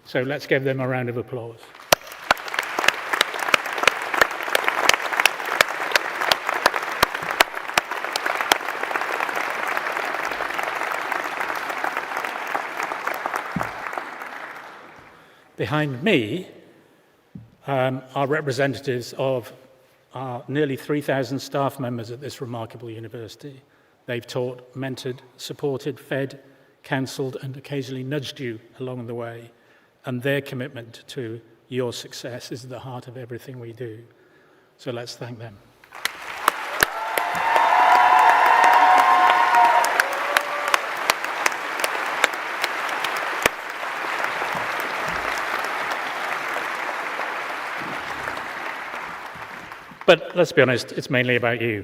So let's give them a round of applause. Behind me are representatives of our nearly 3,000 staff members at this remarkable university. They've taught, mentored, supported, fed, counselled, and occasionally nudged you along the way. And their commitment to your success is at the heart of everything we do. So let's thank them. But let's be honest, it's mainly about you.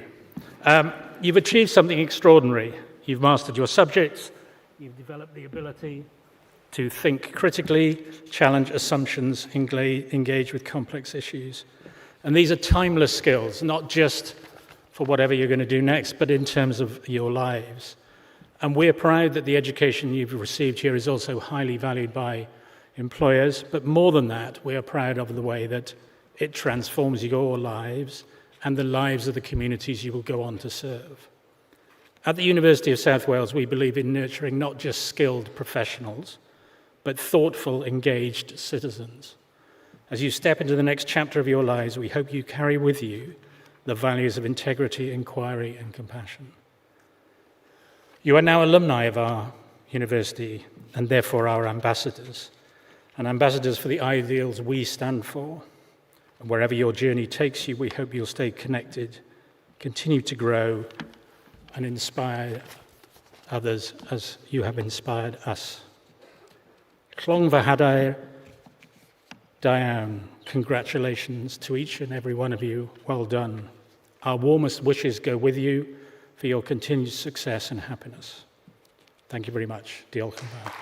You've achieved something extraordinary. You've mastered your subjects. You've developed the ability to think critically, challenge assumptions, engage with complex issues. And these are timeless skills, not just for whatever you're going to do next, but in terms of your lives. And we're proud that the education you've received here is also highly valued by employers. But more than that, we are proud of the way that it transforms your lives and the lives of the communities you will go on to serve. At the University of South Wales, we believe in nurturing not just skilled professionals, but thoughtful, engaged citizens. As you step into the next chapter of your lives, we hope you carry with you the values of integrity, inquiry, and compassion. You are now alumni of our university and therefore our ambassadors, and ambassadors for the ideals we stand for. And wherever your journey takes you, we hope you'll stay connected, continue to grow, and inspire others as you have inspired us. Clong fy hadair, da iawn. Congratulations to each and every one of you. Well done. Our warmest wishes go with you for your continued success and happiness. Thank you very much. Diolch yn fawr.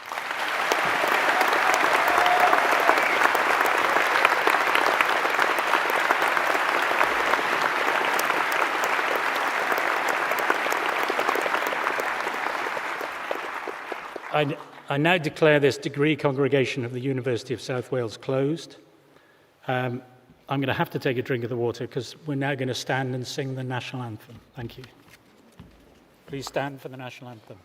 I now declare this degree congregation of the University of South Wales closed. I'm going to have to take a drink of the water because we're now going to stand and sing the national anthem. Thank you. Please stand for the national anthem.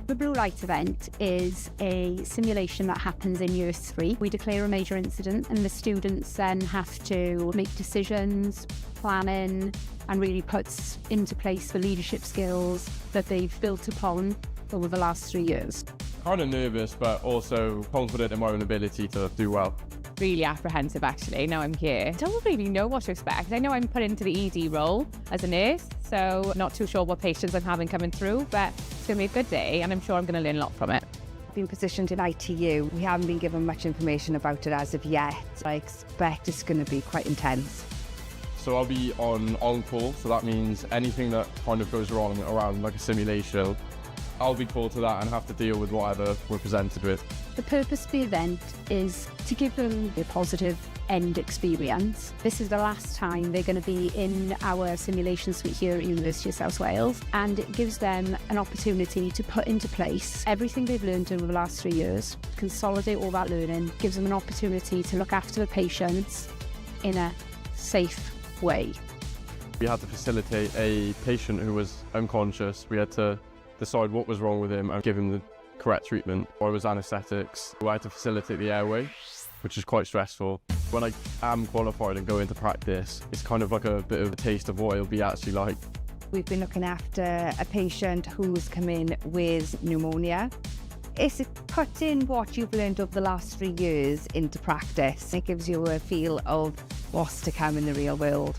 The Blue Light event is a simulation that happens in year 3. We declare a major incident and the students then have to make decisions, planning, and really puts into place the leadership skills that they've built upon over the last 3 years. Kind of nervous, but also confident in my own ability to do well. Really apprehensive actually, now I'm here. Don't really know what to expect. I know I'm put into the ED role as a nurse, so not too sure what patients I'm having coming through, but it's going to be a good day and I'm sure I'm going to learn a lot from it. Been positioned in ITU. We haven't been given much information about it as of yet. I expect it's going to be quite intense. So I'll be on call, so that means anything that kind of goes wrong around like a simulation, I'll be called to that and have to deal with whatever we're presented with. The purpose of the event is to give them a positive end experience. This is the last time they're going to be in our simulation suite here at University of South Wales, and it gives them an opportunity to put into place everything they've learned over the last 3 years, consolidate all that learning, gives them an opportunity to look after the patients in a safe way. We had to facilitate a patient who was unconscious. We had to decide what was wrong with him and give him the correct treatment. I was anaesthetics. I had to facilitate the airway, which is quite stressful. When I am qualified and go into practice, it's kind of like a bit of a taste of what it'll be actually like. We've been looking after a patient who's come in with pneumonia. It's putting what you've learned over the last 3 years into practice. It gives you a feel of what's to come in the real world.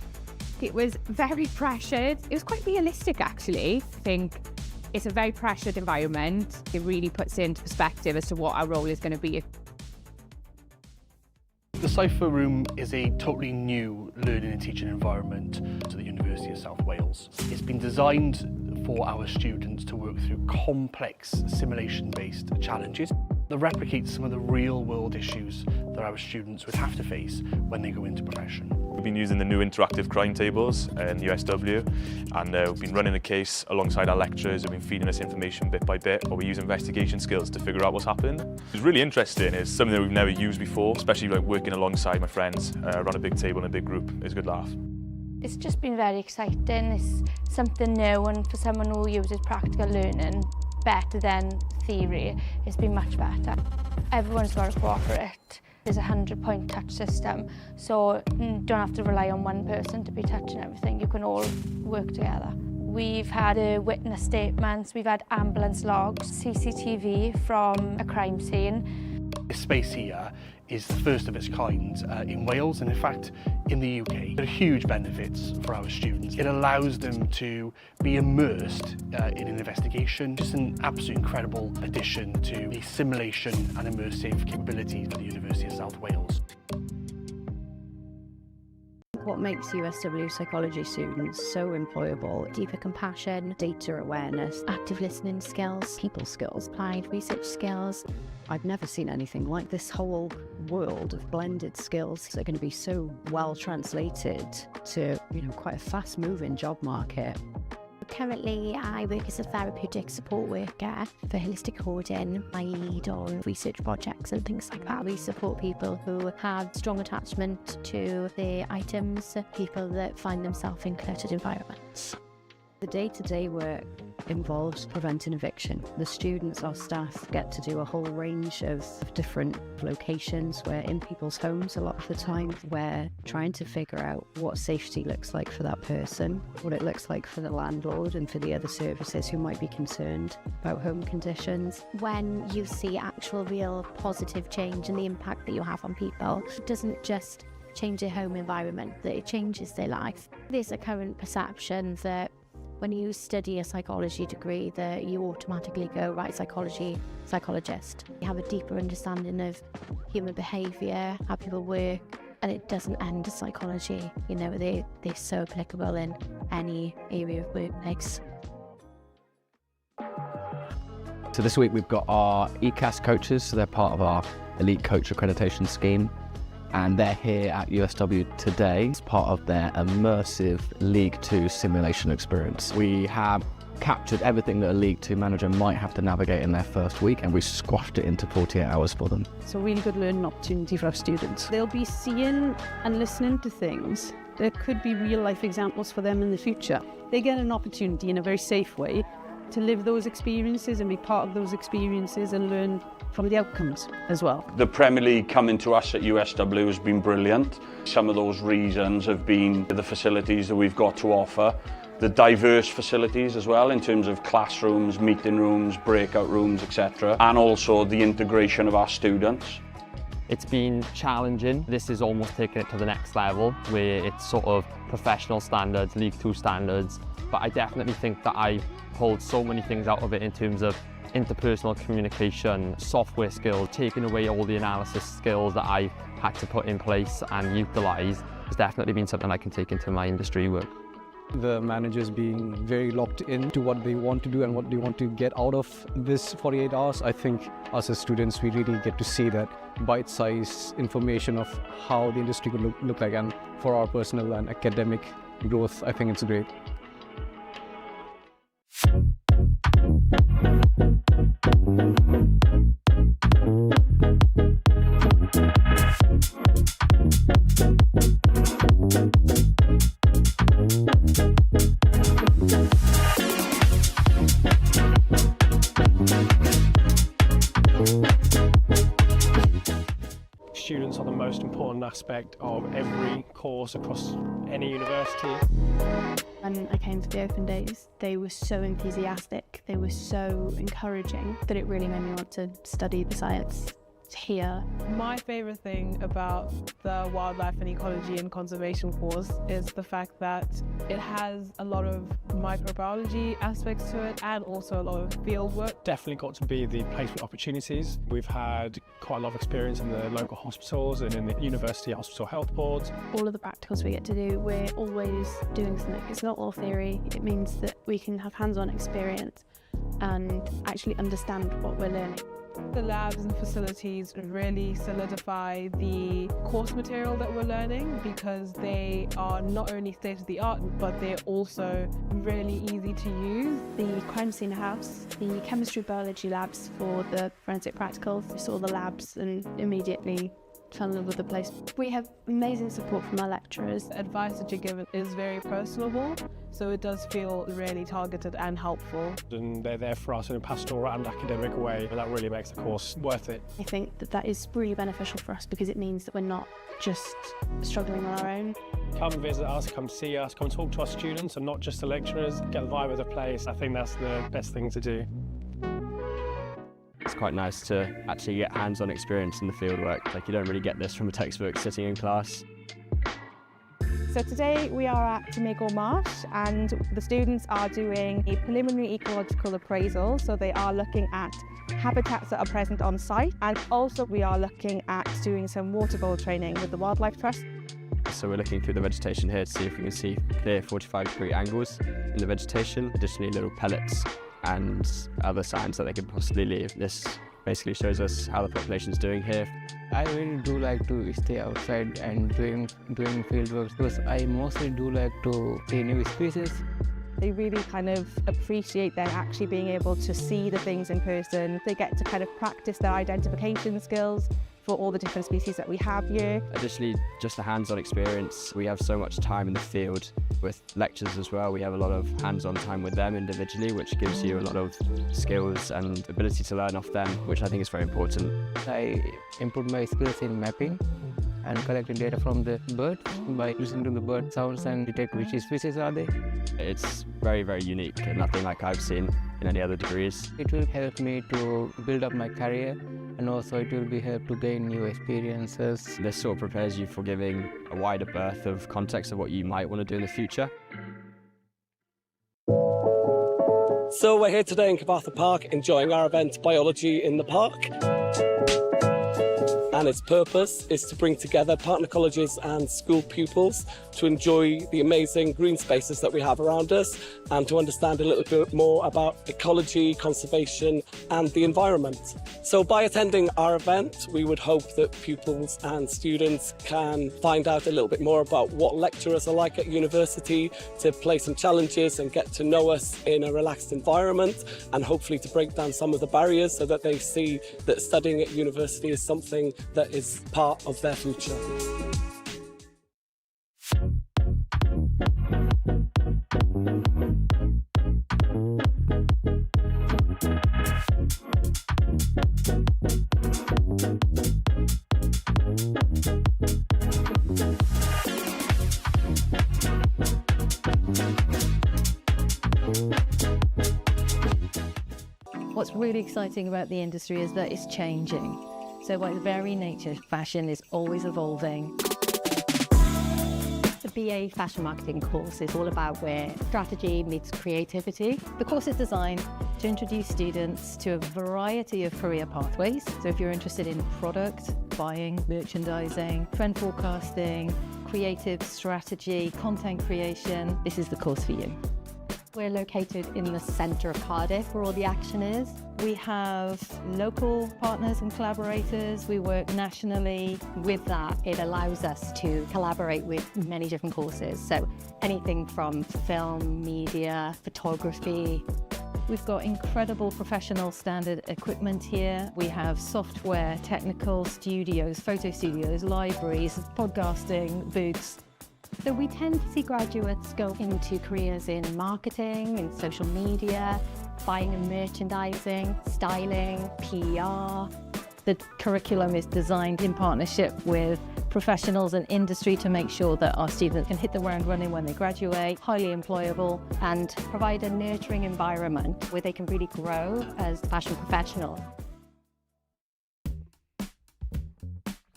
It was very pressured. It was quite realistic actually. I think it's a very pressured environment. It really puts into perspective as to what our role is going to be. The Cypher Room is a totally new learning and teaching environment to the University of South Wales. It's been designed for our students to work through complex simulation-based challenges that replicate some of the real-world issues that our students would have to face when they go into profession. We've been using the new interactive crime tables in USW, and we've been running a case alongside our lecturers who've been feeding us information bit by bit, or we use investigation skills to figure out what's happened. It's really interesting. It's something that we've never used before, especially like working alongside my friends around a big table in a big group. It's a good laugh. It's just been very exciting. It's something new, and for someone who uses practical learning better than theory, it's been much better. Everyone's got to cooperate. There's a 100-point touch system, so you don't have to rely on one person to be touching everything. You can all work together. We've had witness statements, we've had ambulance logs, CCTV from a crime scene. This space here is the first of its kind in Wales, and in fact in the UK. There are huge benefits for our students. It allows them to be immersed in an investigation. Just an absolutely incredible addition to the simulation and immersive capabilities of the University of South Wales. What makes USW psychology students so employable? Deeper compassion, data awareness, active listening skills, people skills, applied research skills. I've never seen anything like this. Whole world of blended skills that are going to be so well translated to, quite a fast-moving job market. Currently, I work as a therapeutic support worker for holistic coding. I lead on research projects and things like that. We support people who have strong attachment to their items, people that find themselves in cluttered environments. The day-to-day work involves preventing eviction. The students, our staff, get to do a whole range of different locations. We're in people's homes a lot of the time. We're trying to figure out what safety looks like for that person, what it looks like for the landlord and for the other services who might be concerned about home conditions. When you see actual real positive change and the impact that you have on people, it doesn't just change their home environment, that it changes their life. There's a current perception that when you study a psychology degree that you automatically go, right, psychologist. You have a deeper understanding of human behaviour, how people work, and it doesn't end as psychology. They're so applicable in any area of workplace. So this week we've got our ECAS coaches, so they're part of our elite coach accreditation scheme. And they're here at USW today as part of their immersive League 2 simulation experience. We have captured everything that a League 2 manager might have to navigate in their first week, and we squashed it into 48 hours for them. It's a really good learning opportunity for our students. They'll be seeing and listening to things that could be real life examples for them in the future. They get an opportunity in a very safe way to live those experiences and be part of those experiences and learn from the outcomes as well. The Premier League coming to us at USW has been brilliant. Some of those reasons have been the facilities that we've got to offer, the diverse facilities as well in terms of classrooms, meeting rooms, breakout rooms, etc. And also the integration of our students. It's been challenging. This is almost taking it to the next level where it's sort of professional standards, League 2 standards. But I definitely think that I pulled so many things out of it in terms of interpersonal communication, software skills, taking away all the analysis skills that I've had to put in place and utilise. It's definitely been something I can take into my industry work. The managers being very locked into what they want to do and what they want to get out of this 48 hours. I think us as students, we really get to see that bite-sized information of how the industry could look like, and for our personal and academic growth, I think it's great. Students are the most important aspect of every course across any university. When I came to the open days, they were so enthusiastic, they were so encouraging that it really made me want to study the science here. My favourite thing about the wildlife and ecology and conservation course is the fact that it has a lot of microbiology aspects to it and also a lot of field work. Definitely got to be the placement opportunities. We've had quite a lot of experience in the local hospitals and in the university hospital health boards. All of the practicals we get to do, we're always doing something. It's not all theory. It means that we can have hands-on experience and actually understand what we're learning. The labs and facilities really solidify the course material that we're learning because they are not only state-of-the-art, but they're also really easy to use. The crime scene house, the chemistry biology labs for the forensic practicals. We saw the labs and immediately fell in love with the place. We have amazing support from our lecturers. The advice that you're given is very personable, so it does feel really targeted and helpful. And they're there for us in a pastoral and academic way, and that really makes the course worth it. I think that that is really beneficial for us because it means that we're not just struggling on our own. Come visit us, come see us, come talk to our students and not just the lecturers, get the vibe of the place. I think that's the best thing to do. It's quite nice to actually get hands-on experience in the fieldwork. Like, you don't really get this from a textbook sitting in class. So today we are at Cymru Marsh and the students are doing a preliminary ecological appraisal. So they are looking at habitats that are present on site, and also we are looking at doing some water bowl training with the Wildlife Trust. So we're looking through the vegetation here to see if we can see clear 45-degree angles in the vegetation, additionally little pellets and other signs that they could possibly leave. This basically shows us how the population's doing here. I really do like to stay outside and doing field work because I mostly do like to see new species. They really kind of appreciate then actually being able to see the things in person. They get to kind of practice their identification skills for all the different species that we have here. Additionally, just a hands-on experience. We have so much time in the field with lectures as well. We have a lot of hands-on time with them individually, which gives you a lot of skills and ability to learn off them, which I think is very important. I improved my skills in mapping and collecting data from the birds by listening to the bird sounds and detect which species are they. It's very, very unique and nothing like I've seen in any other degrees. It will help me to build up my career, and also it will be help to gain new experiences. This sort of prepares you for giving a wider berth of context of what you might want to do in the future. So we're here today in Cyfarthfa Park enjoying our event Biology in the Park. And its purpose is to bring together partner colleges and school pupils to enjoy the amazing green spaces that we have around us and to understand a little bit more about ecology, conservation and the environment. So by attending our event, we would hope that pupils and students can find out a little bit more about what lecturers are like at university, to play some challenges and get to know us in a relaxed environment, and hopefully to break down some of the barriers so that they see that studying at university is something that is part of their future. What's really exciting about the industry is that it's changing. So by its very nature, fashion is always evolving. The BA Fashion Marketing course is all about where strategy meets creativity. The course is designed to introduce students to a variety of career pathways. So if you're interested in product, buying, merchandising, trend forecasting, creative strategy, content creation, this is the course for you. We're located in the centre of Cardiff, where all the action is. We have local partners and collaborators. We work nationally. With that, it allows us to collaborate with many different courses. So anything from film, media, photography. We've got incredible professional standard equipment here. We have software, technical studios, photo studios, libraries, podcasting, booths. So we tend to see graduates go into careers in marketing, in social media, buying and merchandising, styling, PR. The curriculum is designed in partnership with professionals and industry to make sure that our students can hit the ground running when they graduate, highly employable, and provide a nurturing environment where they can really grow as fashion professionals.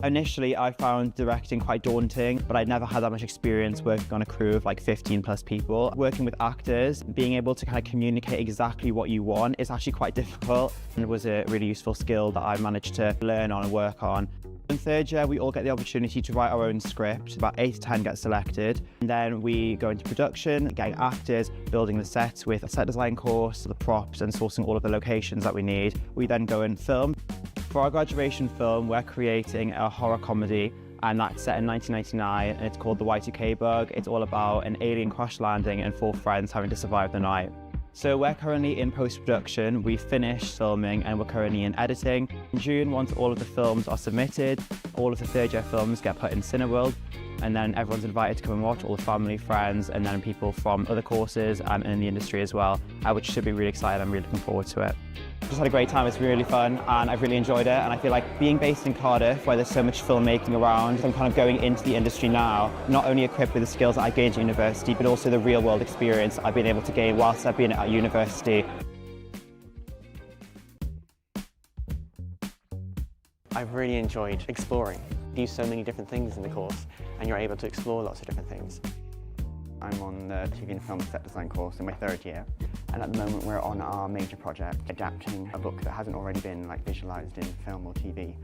Initially, I found directing quite daunting, but I'd never had that much experience working on a crew of like 15 plus people. Working with actors, being able to kind of communicate exactly what you want is actually quite difficult, and it was a really useful skill that I managed to learn on and work on. In third year, we all get the opportunity to write our own script. About 8 to 10 get selected. And then we go into production, getting actors, building the sets with a set design course, the props, and sourcing all of the locations that we need. We then go and film. For our graduation film, we're creating a horror comedy, and that's set in 1999, and it's called The Y2K Bug. It's all about an alien crash landing and 4 friends having to survive the night. So we're currently in post-production. We've finished filming and we're currently in editing. In June, once all of the films are submitted, all of the third-year films get put in Cineworld, and then everyone's invited to come and watch, all the family, friends, and then people from other courses and in the industry as well, which should be really exciting. I'm really looking forward to it. Just had a great time. It's really fun and I've really enjoyed it, and I feel like being based in Cardiff, where there's so much filmmaking around, I'm kind of going into the industry now, not only equipped with the skills that I gained at university, but also the real world experience I've been able to gain whilst I've been at university. I've really enjoyed exploring. You do so many different things in the course and you're able to explore lots of different things. I'm on the TV and film set design course in my 3rd year, and at the moment we're on our major project, adapting a book that hasn't already been visualised in film or TV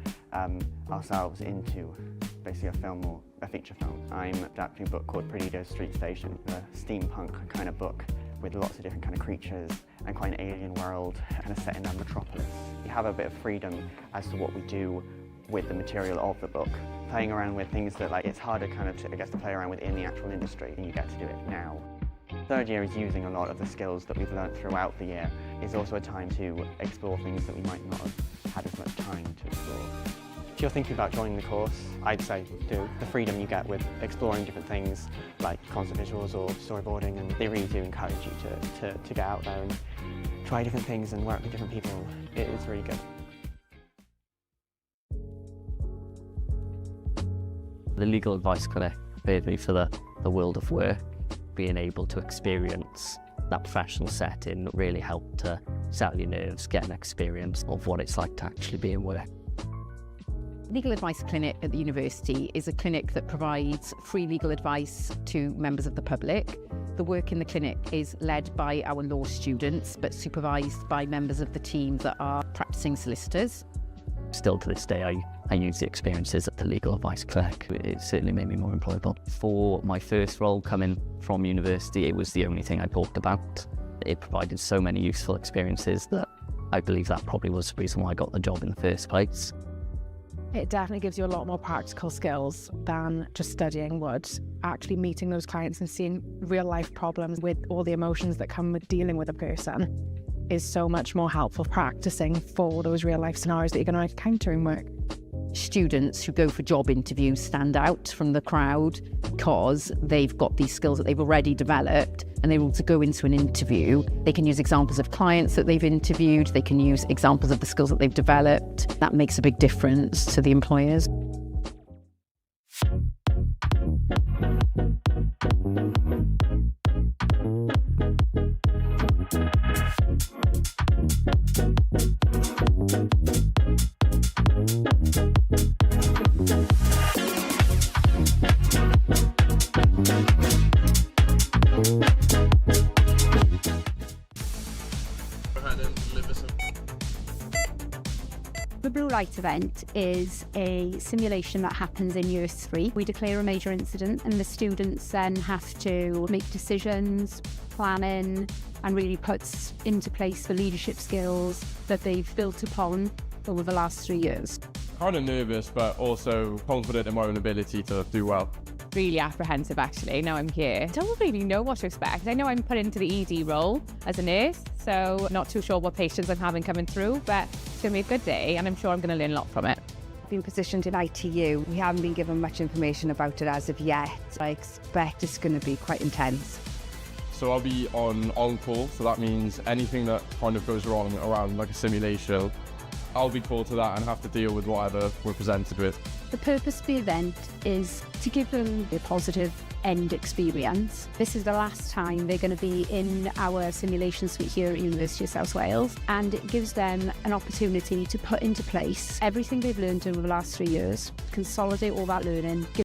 ourselves into basically a film or a feature film. I'm adapting a book called Graddio Street Station, a steampunk kind of book with lots of different kind of creatures and quite an alien world kind of set in a metropolis. You have a bit of freedom as to what we do with the material of the book. Playing around with things that it's harder kind of to play around with in the actual industry, and you get to do it now. 3rd year is using a lot of the skills that we've learned throughout the year. It's also a time to explore things that we might not have had as much time to explore. If you're thinking about joining the course, I'd say do. The freedom you get with exploring different things like concept visuals or storyboarding, and they really do encourage you to get out there and try different things and work with different people. It's really good. The legal advice clinic prepared me for the world of work. Being able to experience that professional setting really helped to settle your nerves, get an experience of what it's like to actually be in work. Legal Advice Clinic at the university is a clinic that provides free legal advice to members of the public. The work in the clinic is led by our law students, but supervised by members of the team that are practicing solicitors. Still to this day, I use the experiences at the legal advice clinic. It certainly made me more employable. For my first role coming from university, it was the only thing I talked about. It provided so many useful experiences that I believe that probably was the reason why I got the job in the first place. It definitely gives you a lot more practical skills than just studying would. Actually meeting those clients and seeing real life problems with all the emotions that come with dealing with a person is so much more helpful practicing for those real life scenarios that you're going to encounter in work. Students who go for job interviews stand out from the crowd because they've got these skills that they've already developed, and they're able to go into an interview. They can use examples of clients that they've interviewed, they can use examples of the skills that they've developed. That makes a big difference to the employers. Blue light event is a simulation that happens in year 3. We declare a major incident and the students then have to make decisions, planning, and really puts into place the leadership skills that they've built upon over the last 3 years. Kind of nervous, but also confident in my own ability to do well. Really apprehensive actually, now I'm here. I don't really know what to expect. I know I'm put into the ED role as a nurse, so not too sure what patients I'm having coming through, but it's going to be a good day and I'm sure I'm going to learn a lot from it. Been positioned in ITU. We haven't been given much information about it as of yet. I expect it's going to be quite intense. So I'll be on call, so that means anything that kind of goes wrong around like a simulation, I'll be called to that and have to deal with whatever we're presented with. The purpose of the event is to give them a positive end experience. This is the last time they're going to be in our simulation suite here at University of South Wales, and it gives them an opportunity to put into place everything they've learned over the last 3 years, consolidate all that learning,